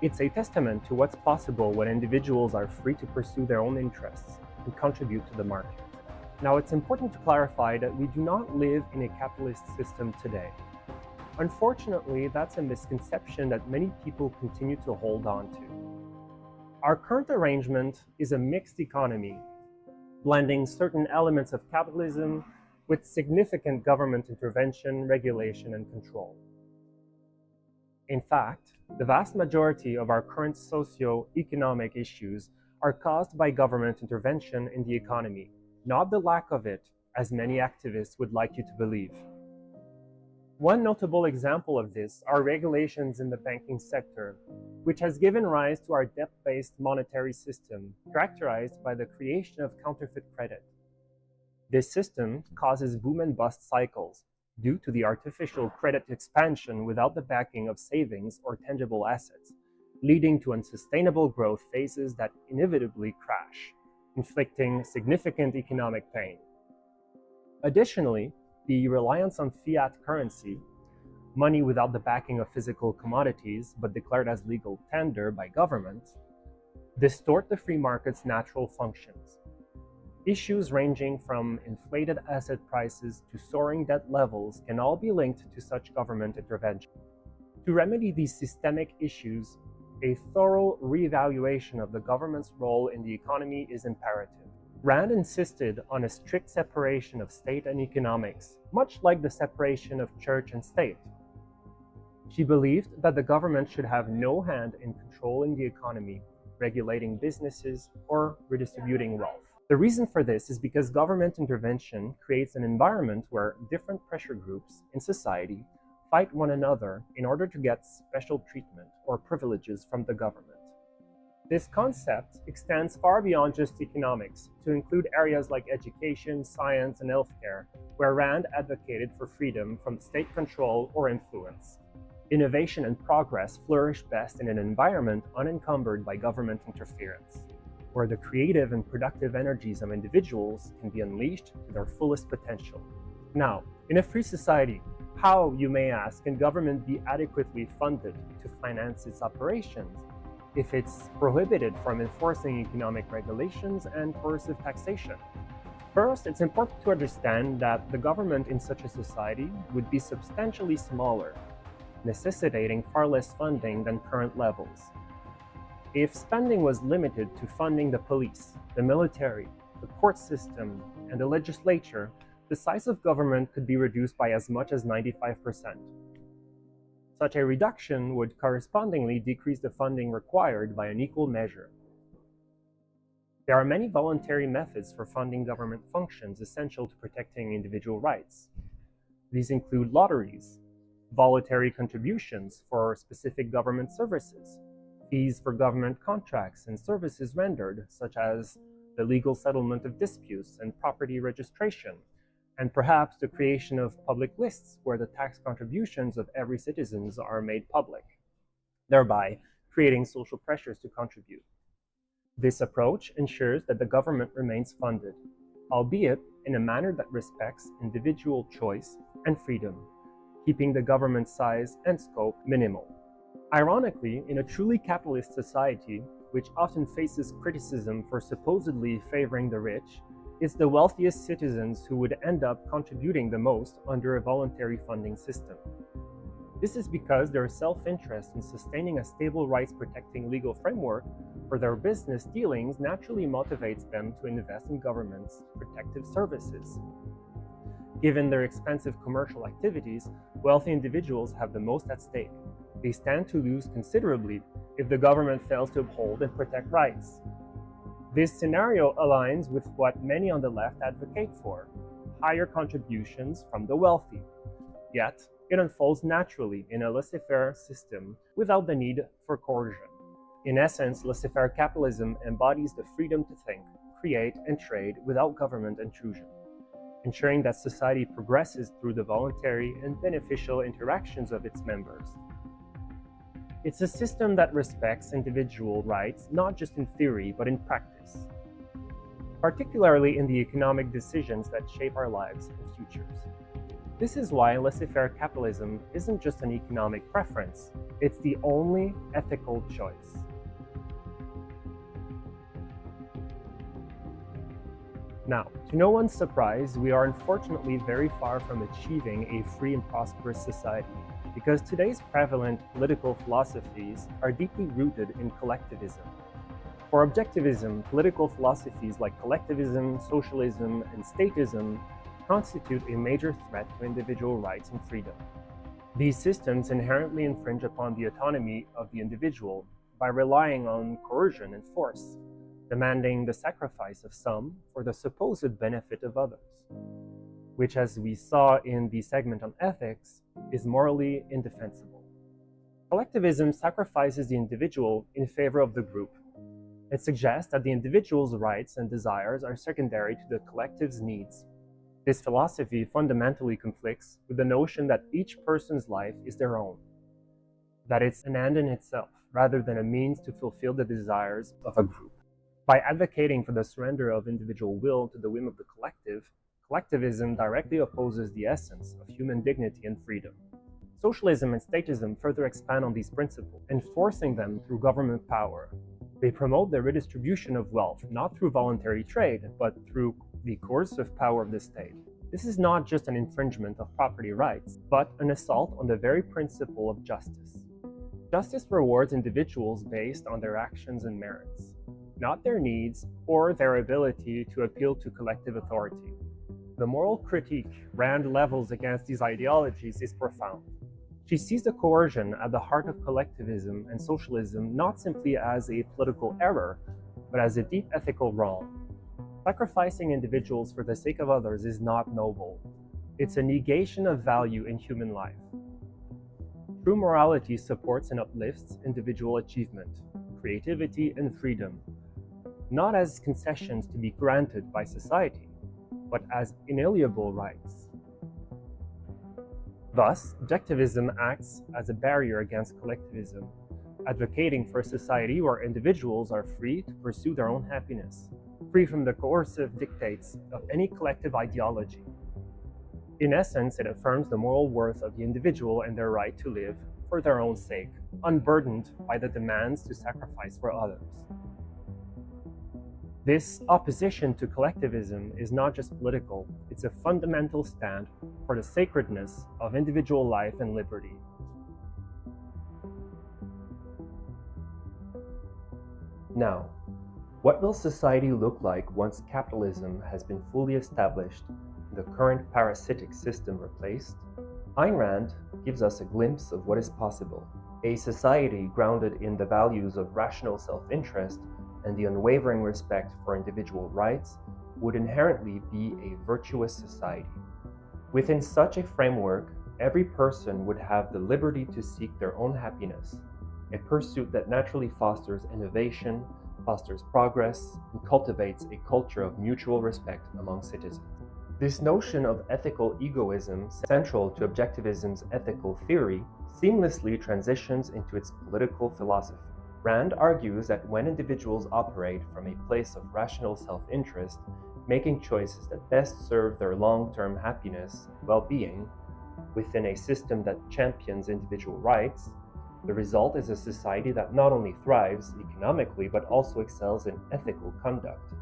S2: It's a testament to what's possible when individuals are free to pursue their own interests and contribute to the market. Now, it's important to clarify that we do not live in a capitalist system today. Unfortunately, that's a misconception that many people continue to hold on to. Our current arrangement is a mixed economy, blending certain elements of capitalism with significant government intervention, regulation, and control. In fact, the vast majority of our current socio-economic issues are caused by government intervention in the economy, not the lack of it, as many activists would like you to believe. One notable example of this are regulations in the banking sector, which has given rise to our debt-based monetary system, characterized by the creation of counterfeit credit. This system causes boom and bust cycles due to the artificial credit expansion without the backing of savings or tangible assets, leading to unsustainable growth phases that inevitably crash, inflicting significant economic pain. Additionally, the reliance on fiat currency, money without the backing of physical commodities but declared as legal tender by governments, distort the free market's natural functions. Issues ranging from inflated asset prices to soaring debt levels can all be linked to such government intervention. To remedy these systemic issues, a thorough reevaluation of the government's role in the economy is imperative. Rand insisted on a strict separation of state and economics, much like the separation of church and state. She believed that the government should have no hand in controlling the economy regulating businesses, or redistributing wealth. The reason for this is because government intervention creates an environment where different pressure groups in society fight one another in order to get special treatment or privileges from the government. This concept extends far beyond just economics to include areas like education, science, and healthcare, where Rand advocated for freedom from state control or influence. Innovation and progress flourish best in an environment unencumbered by government interference, where the creative and productive energies of individuals can be unleashed to their fullest potential. Now, in a free society, how, you may ask, can government be adequately funded to finance its operations if it's prohibited from enforcing economic regulations and coercive taxation? First, it's important to understand that the government in such a society would be substantially smaller, necessitating far less funding than current levels. If spending was limited to funding the police, the military, the court system, and the legislature, the size of government could be reduced by as much as 95%. Such a reduction would correspondingly decrease the funding required by an equal measure. There are many voluntary methods for funding government functions essential to protecting individual rights. These include lotteries, voluntary contributions for specific government services, fees for government contracts and services rendered, such as the legal settlement of disputes and property registration, and perhaps the creation of public lists where the tax contributions of every citizen are made public, thereby creating social pressures to contribute. This approach ensures that the government remains funded, albeit in a manner that respects individual choice and freedom, keeping the government's size and scope minimal. Ironically, in a truly capitalist society, which often faces criticism for supposedly favoring the rich, it's the wealthiest citizens who would end up contributing the most under a voluntary funding system. This is because their self-interest in sustaining a stable rights-protecting legal framework for their business dealings naturally motivates them to invest in government's protective services. Given their expensive commercial activities, wealthy individuals have the most at stake. They stand to lose considerably if the government fails to uphold and protect rights. This scenario aligns with what many on the left advocate for: higher contributions from the wealthy. Yet, it unfolds naturally in a laissez-faire system without the need for coercion. In essence, laissez-faire capitalism embodies the freedom to think, create, and trade without government intrusion, ensuring that society progresses through the voluntary and beneficial interactions of its members. It's a system that respects individual rights not just in theory but in practice, particularly in the economic decisions that shape our lives and futures. This is why laissez-faire capitalism isn't just an economic preference, it's the only ethical choice. Now, to no one's surprise, we are unfortunately very far from achieving a free and prosperous society, because today's prevalent political philosophies are deeply rooted in collectivism. For Objectivism, political philosophies like collectivism, socialism, and statism constitute a major threat to individual rights and freedom. These systems inherently infringe upon the autonomy of the individual by relying on coercion and force, demanding the sacrifice of some for the supposed benefit of others, which, as we saw in the segment on ethics, is morally indefensible. Collectivism sacrifices the individual in favor of the group. It suggests that the individual's rights and desires are secondary to the collective's needs. This philosophy fundamentally conflicts with the notion that each person's life is their own, that it's an end in itself, rather than a means to fulfill the desires of a group. By advocating for the surrender of individual will to the whim of the collective, collectivism directly opposes the essence of human dignity and freedom. Socialism and statism further expand on these principles, enforcing them through government power. They promote the redistribution of wealth, not through voluntary trade, but through the coercive power of the state. This is not just an infringement of property rights, but an assault on the very principle of justice. Justice rewards individuals based on their actions and merits, not their needs or their ability to appeal to collective authority. The moral critique Rand levels against these ideologies is profound. She sees the coercion at the heart of collectivism and socialism not simply as a political error, but as a deep ethical wrong. Sacrificing individuals for the sake of others is not noble. It's a negation of value in human life. True morality supports and uplifts individual achievement, creativity, and freedom, not as concessions to be granted by society, but as inalienable rights. Thus, objectivism acts as a barrier against collectivism, advocating for a society where individuals are free to pursue their own happiness, free from the coercive dictates of any collective ideology. In essence, it affirms the moral worth of the individual and their right to live for their own sake, unburdened by the demands to sacrifice for others. This opposition to collectivism is not just political, it's a fundamental stand for the sacredness of individual life and liberty. Now, what will society look like once capitalism has been fully established and the current parasitic system replaced? Ayn Rand gives us a glimpse of what is possible. A society grounded in the values of rational self-interest and the unwavering respect for individual rights would inherently be a virtuous society. Within such a framework, every person would have the liberty to seek their own happiness, a pursuit that naturally fosters innovation, fosters progress, and cultivates a culture of mutual respect among citizens. This notion of ethical egoism, central to objectivism's ethical theory, seamlessly transitions into its political philosophy. Rand argues that when individuals operate from a place of rational self-interest, making choices that best serve their long-term happiness and well-being, within a system that champions individual rights, the result is a society that not only thrives economically but also excels in ethical conduct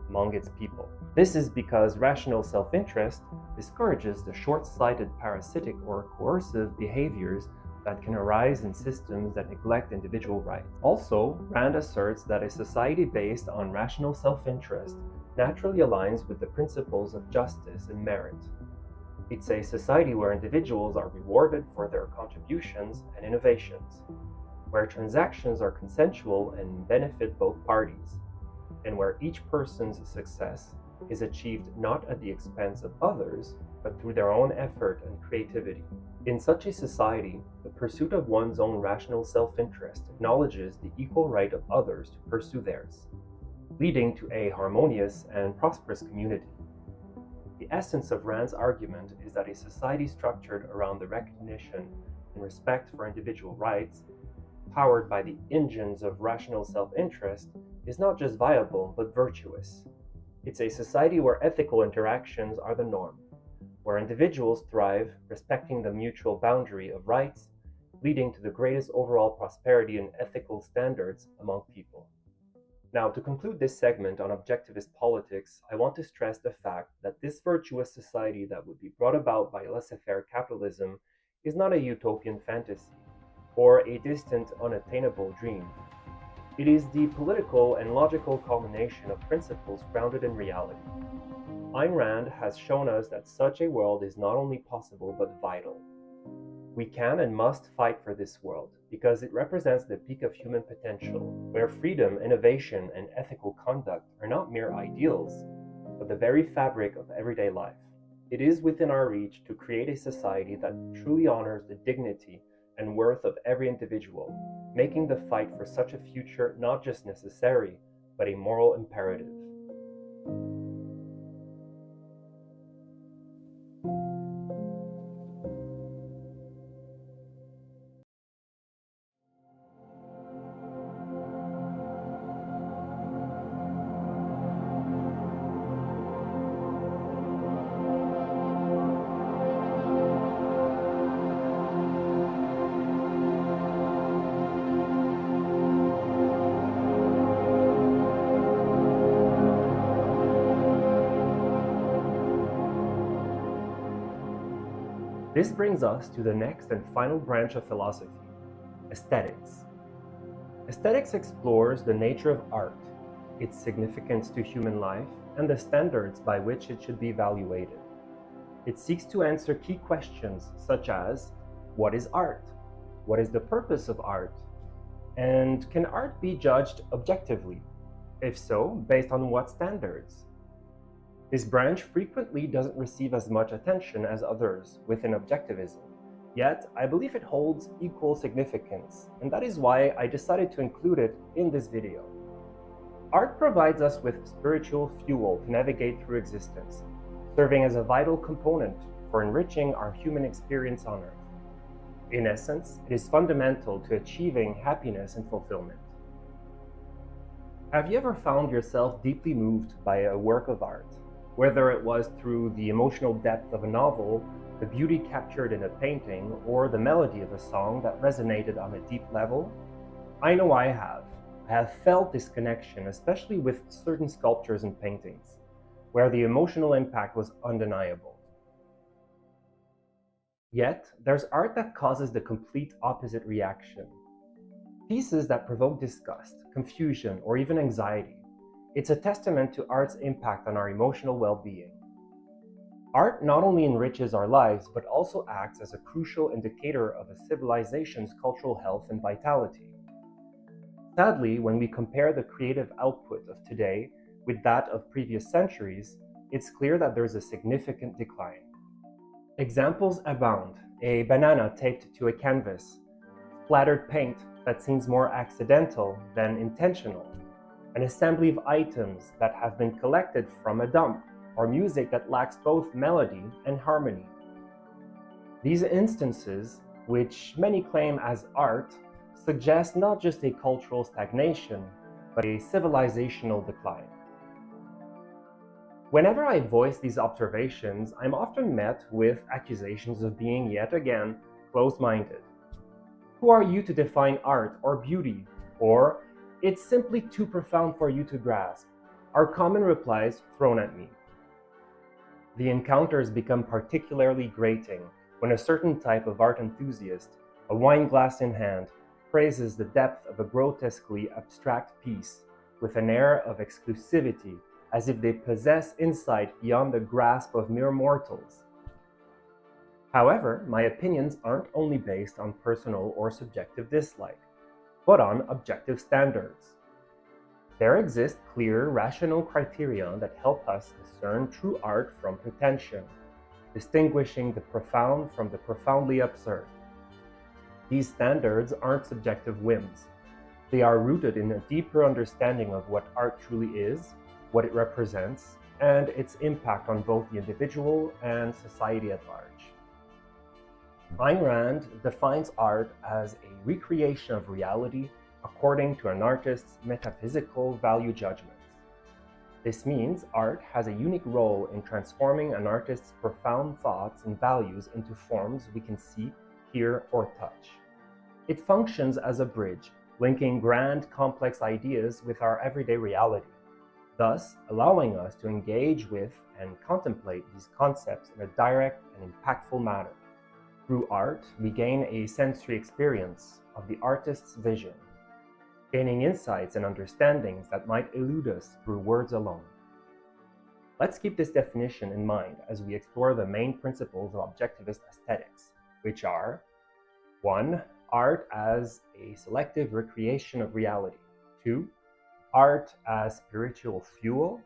S2: among its people. This is because rational self-interest discourages the short-sighted parasitic or coercive behaviors that can arise in systems that neglect individual rights. Also, Rand asserts that a society based on rational self-interest naturally aligns with the principles of justice and merit. It's a society where individuals are rewarded for their contributions and innovations, where transactions are consensual and benefit both parties, and where each person's success is achieved not at the expense of others, but through their own effort and creativity. In such a society, the pursuit of one's own rational self-interest acknowledges the equal right of others to pursue theirs, leading to a harmonious and prosperous community. The essence of Rand's argument is that a society structured around the recognition and respect for individual rights, powered by the engines of rational self-interest, is not just viable, but virtuous. It's a society where ethical interactions are the norm, where individuals thrive, respecting the mutual boundary of rights, leading to the greatest overall prosperity and ethical standards among people. Now, to conclude this segment on objectivist politics, I want to stress the fact that this virtuous society that would be brought about by laissez-faire capitalism is not a utopian fantasy, or a distant, unattainable dream. It is the political and logical culmination of principles grounded in reality. Ayn Rand has shown us that such a world is not only possible but vital. We can and must fight for this world because it represents the peak of human potential, where freedom, innovation, and ethical conduct are not mere ideals, but the very fabric of everyday life. It is within our reach to create a society that truly honors the dignity and worth of every individual, making the fight for such a future not just necessary, but a moral imperative. This brings us to the next and final branch of philosophy, aesthetics. Aesthetics explores the nature of art, its significance to human life, and the standards by which it should be evaluated. It seeks to answer key questions such as, What is art? What is the purpose of art? And can art be judged objectively? If so, based on what standards? This branch frequently doesn't receive as much attention as others within objectivism, yet I believe it holds equal significance, and that is why I decided to include it in this video. Art provides us with spiritual fuel to navigate through existence, serving as a vital component for enriching our human experience on Earth. In essence, it is fundamental to achieving happiness and fulfillment. Have you ever found yourself deeply moved by a work of art? Whether it was through the emotional depth of a novel, the beauty captured in a painting, or the melody of a song that resonated on a deep level? I know I have. I have felt this connection, especially with certain sculptures and paintings, where the emotional impact was undeniable. Yet, there's art that causes the complete opposite reaction. Pieces that provoke disgust, confusion, or even anxiety. It's a testament to art's impact on our emotional well-being. Art not only enriches our lives, but also acts as a crucial indicator of a civilization's cultural health and vitality. Sadly, when we compare the creative output of today with that of previous centuries, it's clear that there's a significant decline. Examples abound: a banana taped to a canvas, splattered paint that seems more accidental than intentional, an assembly of items that have been collected from a dump, or music that lacks both melody and harmony. These instances, which many claim as art, suggest not just a cultural stagnation, but a civilizational decline. Whenever I voice these observations, I'm often met with accusations of being yet again closed-minded. Who are you to define art or beauty? Or, it's simply too profound for you to grasp, are common replies thrown at me. The encounters become particularly grating when a certain type of art enthusiast, a wine glass in hand, praises the depth of a grotesquely abstract piece with an air of exclusivity, as if they possess insight beyond the grasp of mere mortals. However, my opinions aren't only based on personal or subjective dislike, but on objective standards. There exist clear, rational criteria that help us discern true art from pretension, distinguishing the profound from the profoundly absurd. These standards aren't subjective whims. They are rooted in a deeper understanding of what art truly is, what it represents, and its impact on both the individual and society at large. Ayn Rand defines art as a recreation of reality according to an artist's metaphysical value judgments. This means art has a unique role in transforming an artist's profound thoughts and values into forms we can see, hear, or touch. It functions as a bridge, linking grand, complex ideas with our everyday reality, thus allowing us to engage with and contemplate these concepts in a direct and impactful manner. Through art, we gain a sensory experience of the artist's vision, gaining insights and understandings that might elude us through words alone. Let's keep this definition in mind as we explore the main principles of objectivist aesthetics, which are 1. Art as a selective recreation of reality. 2. Art as spiritual fuel.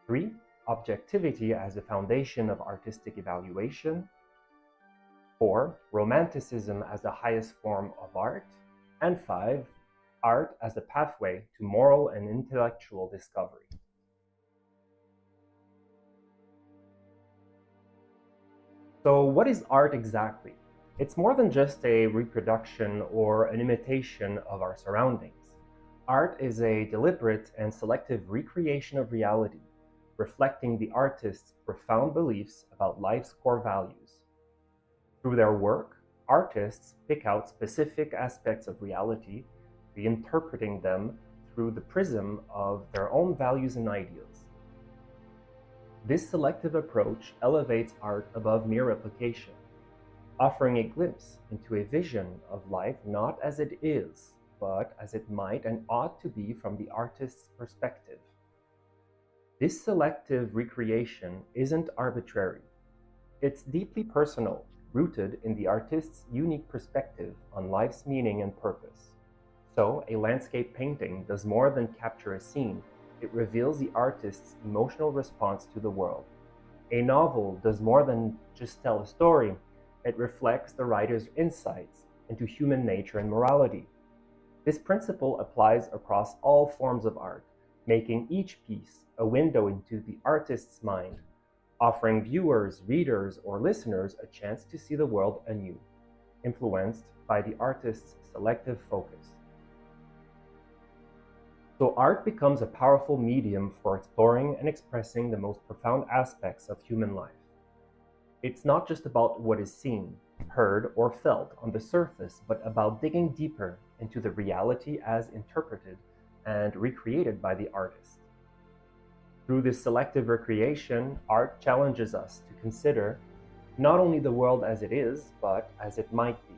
S2: 3. Objectivity as the foundation of artistic evaluation. 4. Romanticism as the highest form of art. And 5. Art as a pathway to moral and intellectual discovery. So what is art exactly? It's more than just a reproduction or an imitation of our surroundings. Art is a deliberate and selective recreation of reality, reflecting the artist's profound beliefs about life's core values. Through their work, artists pick out specific aspects of reality, reinterpreting them through the prism of their own values and ideals. This selective approach elevates art above mere replication, offering a glimpse into a vision of life not as it is, but as it might and ought to be from the artist's perspective. This selective recreation isn't arbitrary. It's deeply personal, rooted in the artist's unique perspective on life's meaning and purpose. So, a landscape painting does more than capture a scene, it reveals the artist's emotional response to the world. A novel does more than just tell a story, it reflects the writer's insights into human nature and morality. This principle applies across all forms of art, making each piece a window into the artist's mind, offering viewers, readers, or listeners a chance to see the world anew, influenced by the artist's selective focus. So art becomes a powerful medium for exploring and expressing the most profound aspects of human life. It's not just about what is seen, heard, or felt on the surface, but about digging deeper into the reality as interpreted and recreated by the artist. Through this selective recreation, art challenges us to consider not only the world as it is, but as it might be,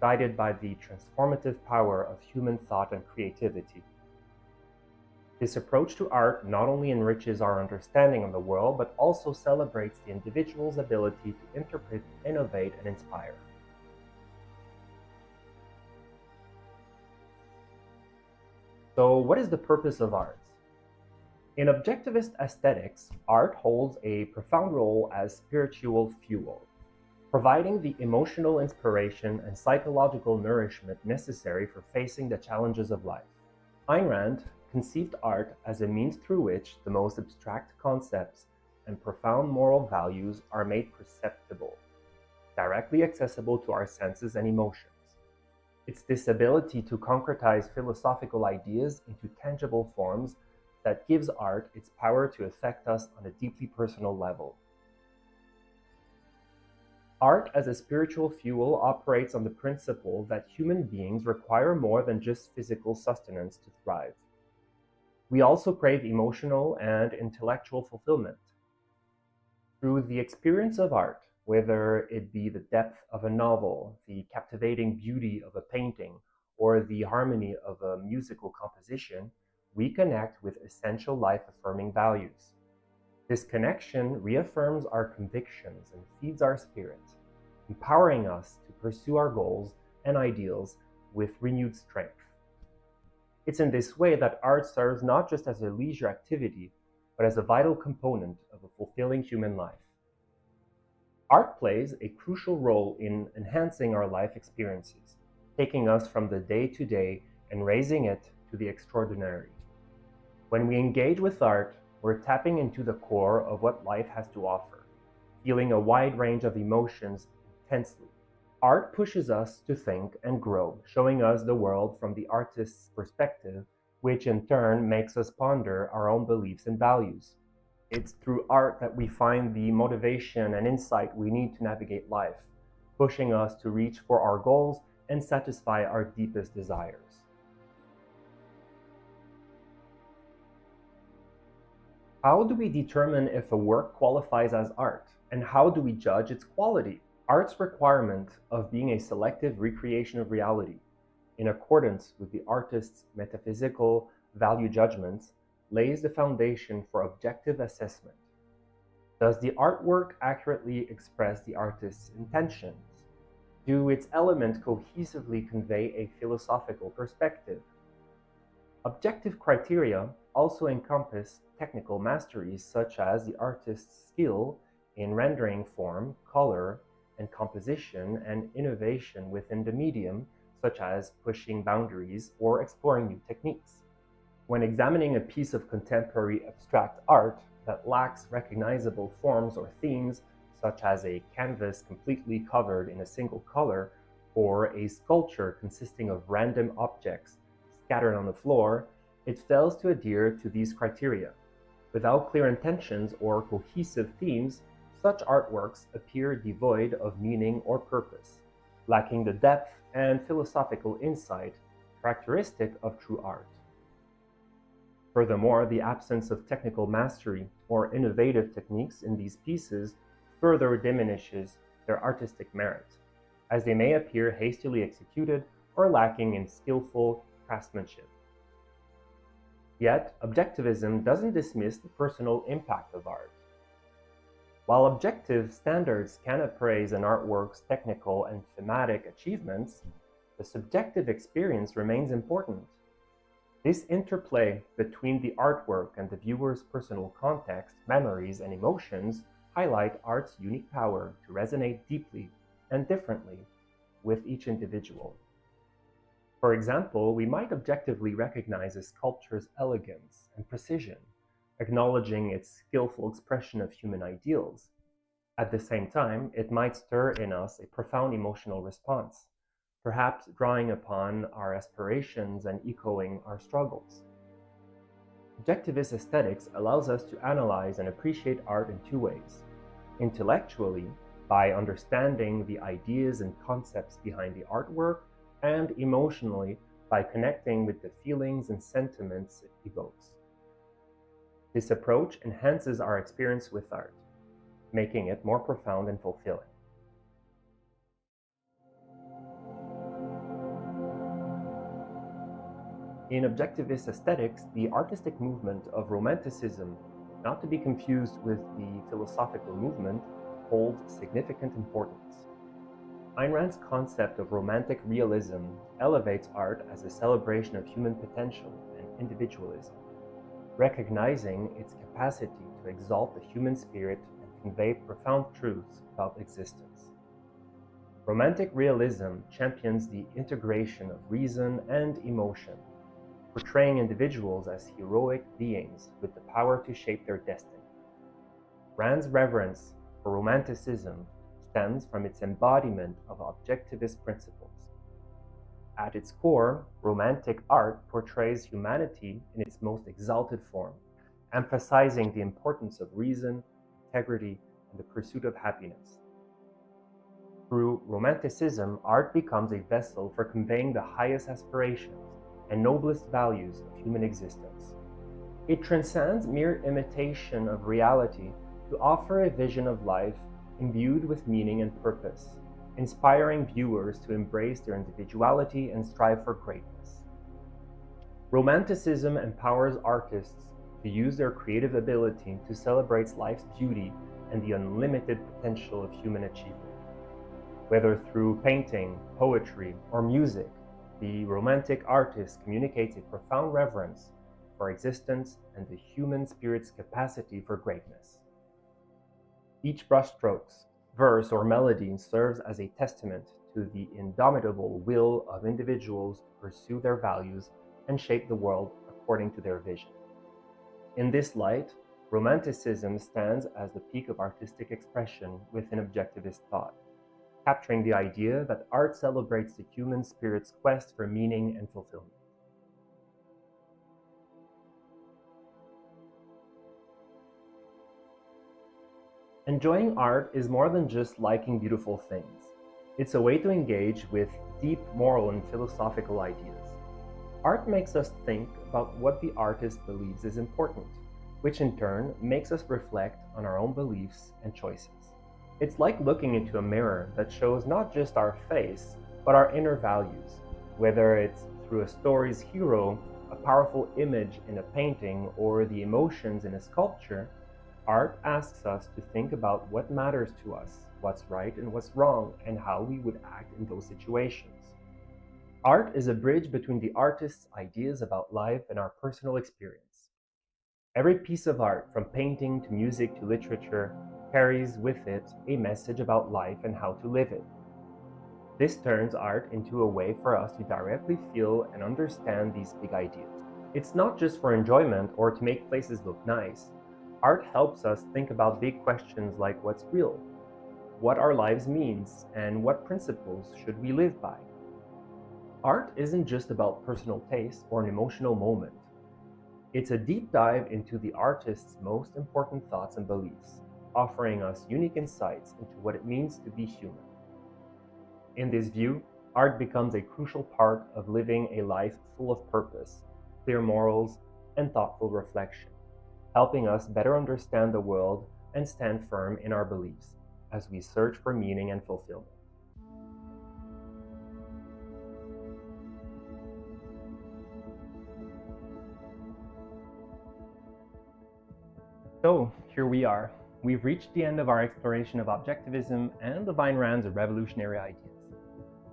S2: guided by the transformative power of human thought and creativity. This approach to art not only enriches our understanding of the world, but also celebrates the individual's ability to interpret, innovate, and inspire. So, what is the purpose of art? In objectivist aesthetics, art holds a profound role as spiritual fuel, providing the emotional inspiration and psychological nourishment necessary for facing the challenges of life. Ayn Rand conceived art as a means through which the most abstract concepts and profound moral values are made perceptible, directly accessible to our senses and emotions. It's this ability to concretize philosophical ideas into tangible forms that gives art its power to affect us on a deeply personal level. Art as a spiritual fuel operates on the principle that human beings require more than just physical sustenance to thrive. We also crave emotional and intellectual fulfillment. Through the experience of art, whether it be the depth of a novel, the captivating beauty of a painting, or the harmony of a musical composition, we connect with essential life-affirming values. This connection reaffirms our convictions and feeds our spirit, empowering us to pursue our goals and ideals with renewed strength. It's in this way that art serves not just as a leisure activity, but as a vital component of a fulfilling human life. Art plays a crucial role in enhancing our life experiences, taking us from the day-to-day and raising it to the extraordinary. When we engage with art, we're tapping into the core of what life has to offer, feeling a wide range of emotions intensely. Art pushes us to think and grow, showing us the world from the artist's perspective, which in turn makes us ponder our own beliefs and values. It's through art that we find the motivation and insight we need to navigate life, pushing us to reach for our goals and satisfy our deepest desires. How do we determine if a work qualifies as art, and how do we judge its quality? Art's requirement of being a selective recreation of reality, in accordance with the artist's metaphysical value judgments, lays the foundation for objective assessment. Does the artwork accurately express the artist's intentions? Do its elements cohesively convey a philosophical perspective? Objective criteria also encompass technical masteries such as the artist's skill in rendering form, color, and composition, and innovation within the medium, such as pushing boundaries or exploring new techniques. When examining a piece of contemporary abstract art that lacks recognizable forms or themes, such as a canvas completely covered in a single color, or a sculpture consisting of random objects scattered on the floor, it fails to adhere to these criteria. Without clear intentions or cohesive themes, such artworks appear devoid of meaning or purpose, lacking the depth and philosophical insight characteristic of true art. Furthermore, the absence of technical mastery or innovative techniques in these pieces further diminishes their artistic merit, as they may appear hastily executed or lacking in skillful craftsmanship. Yet, objectivism doesn't dismiss the personal impact of art. While objective standards can appraise an artwork's technical and thematic achievements, the subjective experience remains important. This interplay between the artwork and the viewer's personal context, memories, and emotions highlight art's unique power to resonate deeply and differently with each individual. For example, we might objectively recognize a sculpture's elegance and precision, acknowledging its skillful expression of human ideals. At the same time, it might stir in us a profound emotional response, perhaps drawing upon our aspirations and echoing our struggles. Objectivist aesthetics allows us to analyze and appreciate art in two ways: intellectually, by understanding the ideas and concepts behind the artwork, and emotionally, by connecting with the feelings and sentiments it evokes. This approach enhances our experience with art, making it more profound and fulfilling. In objectivist aesthetics, the artistic movement of Romanticism, not to be confused with the philosophical movement, holds significant importance. Ayn Rand's concept of romantic realism elevates art as a celebration of human potential and individualism, recognizing its capacity to exalt the human spirit and convey profound truths about existence. Romantic realism champions the integration of reason and emotion, portraying individuals as heroic beings with the power to shape their destiny. Rand's reverence for Romanticism stems from its embodiment of objectivist principles. At its core, romantic art portrays humanity in its most exalted form, emphasizing the importance of reason, integrity, and the pursuit of happiness. Through Romanticism, art becomes a vessel for conveying the highest aspirations and noblest values of human existence. It transcends mere imitation of reality to offer a vision of life imbued with meaning and purpose, inspiring viewers to embrace their individuality and strive for greatness. Romanticism empowers artists to use their creative ability to celebrate life's beauty and the unlimited potential of human achievement. Whether through painting, poetry, or music, the romantic artist communicates a profound reverence for existence and the human spirit's capacity for greatness. Each brushstroke, verse, or melody serves as a testament to the indomitable will of individuals to pursue their values and shape the world according to their vision. In this light, Romanticism stands as the peak of artistic expression within objectivist thought, capturing the idea that art celebrates the human spirit's quest for meaning and fulfillment. Enjoying art is more than just liking beautiful things. It's a way to engage with deep moral and philosophical ideas. Art makes us think about what the artist believes is important, which in turn makes us reflect on our own beliefs and choices. It's like looking into a mirror that shows not just our face, but our inner values, whether it's through a story's hero, a powerful image in a painting, or the emotions in a sculpture. Art asks us to think about what matters to us, what's right and what's wrong, and how we would act in those situations. Art is a bridge between the artist's ideas about life and our personal experience. Every piece of art, from painting to music to literature, carries with it a message about life and how to live it. This turns art into a way for us to directly feel and understand these big ideas. It's not just for enjoyment or to make places look nice. Art helps us think about big questions like what's real, what our lives means, and what principles should we live by. Art isn't just about personal taste or an emotional moment. It's a deep dive into the artist's most important thoughts and beliefs, offering us unique insights into what it means to be human. In this view, art becomes a crucial part of living a life full of purpose, clear morals, and thoughtful reflection, helping us better understand the world and stand firm in our beliefs as we search for meaning and fulfillment. So, here we are, we've reached the end of our exploration of objectivism and of Ayn Rand's revolutionary ideas.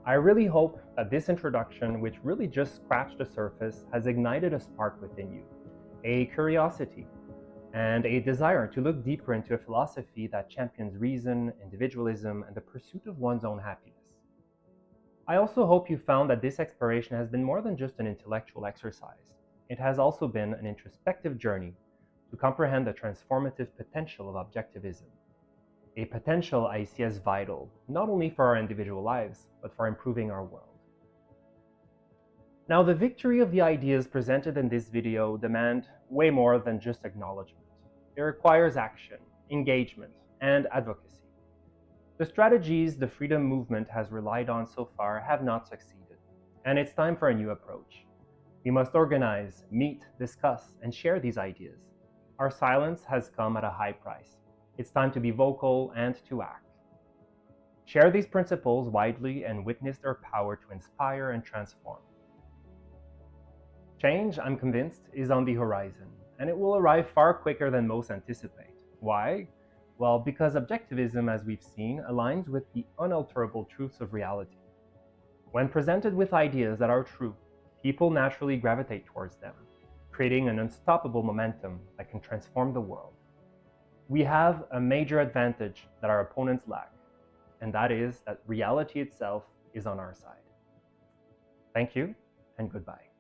S2: I really hope that this introduction, which really just scratched the surface, has ignited a spark within you, a curiosity, and a desire to look deeper into a philosophy that champions reason, individualism, and the pursuit of one's own happiness. I also hope you found that this exploration has been more than just an intellectual exercise. It has also been an introspective journey to comprehend the transformative potential of objectivism, a potential I see as vital, not only for our individual lives, but for improving our world. Now, the victory of the ideas presented in this video demand way more than just acknowledgement. It requires action, engagement, and advocacy. The strategies the freedom movement has relied on so far have not succeeded, and it's time for a new approach. We must organize, meet, discuss, and share these ideas. Our silence has come at a high price. It's time to be vocal and to act. Share these principles widely and witness their power to inspire and transform. Change, I'm convinced, is on the horizon, and it will arrive far quicker than most anticipate. Why? Well, because objectivism, as we've seen, aligns with the unalterable truths of reality. When presented with ideas that are true, people naturally gravitate towards them, creating an unstoppable momentum that can transform the world. We have a major advantage that our opponents lack, and that is that reality itself is on our side. Thank you, and goodbye.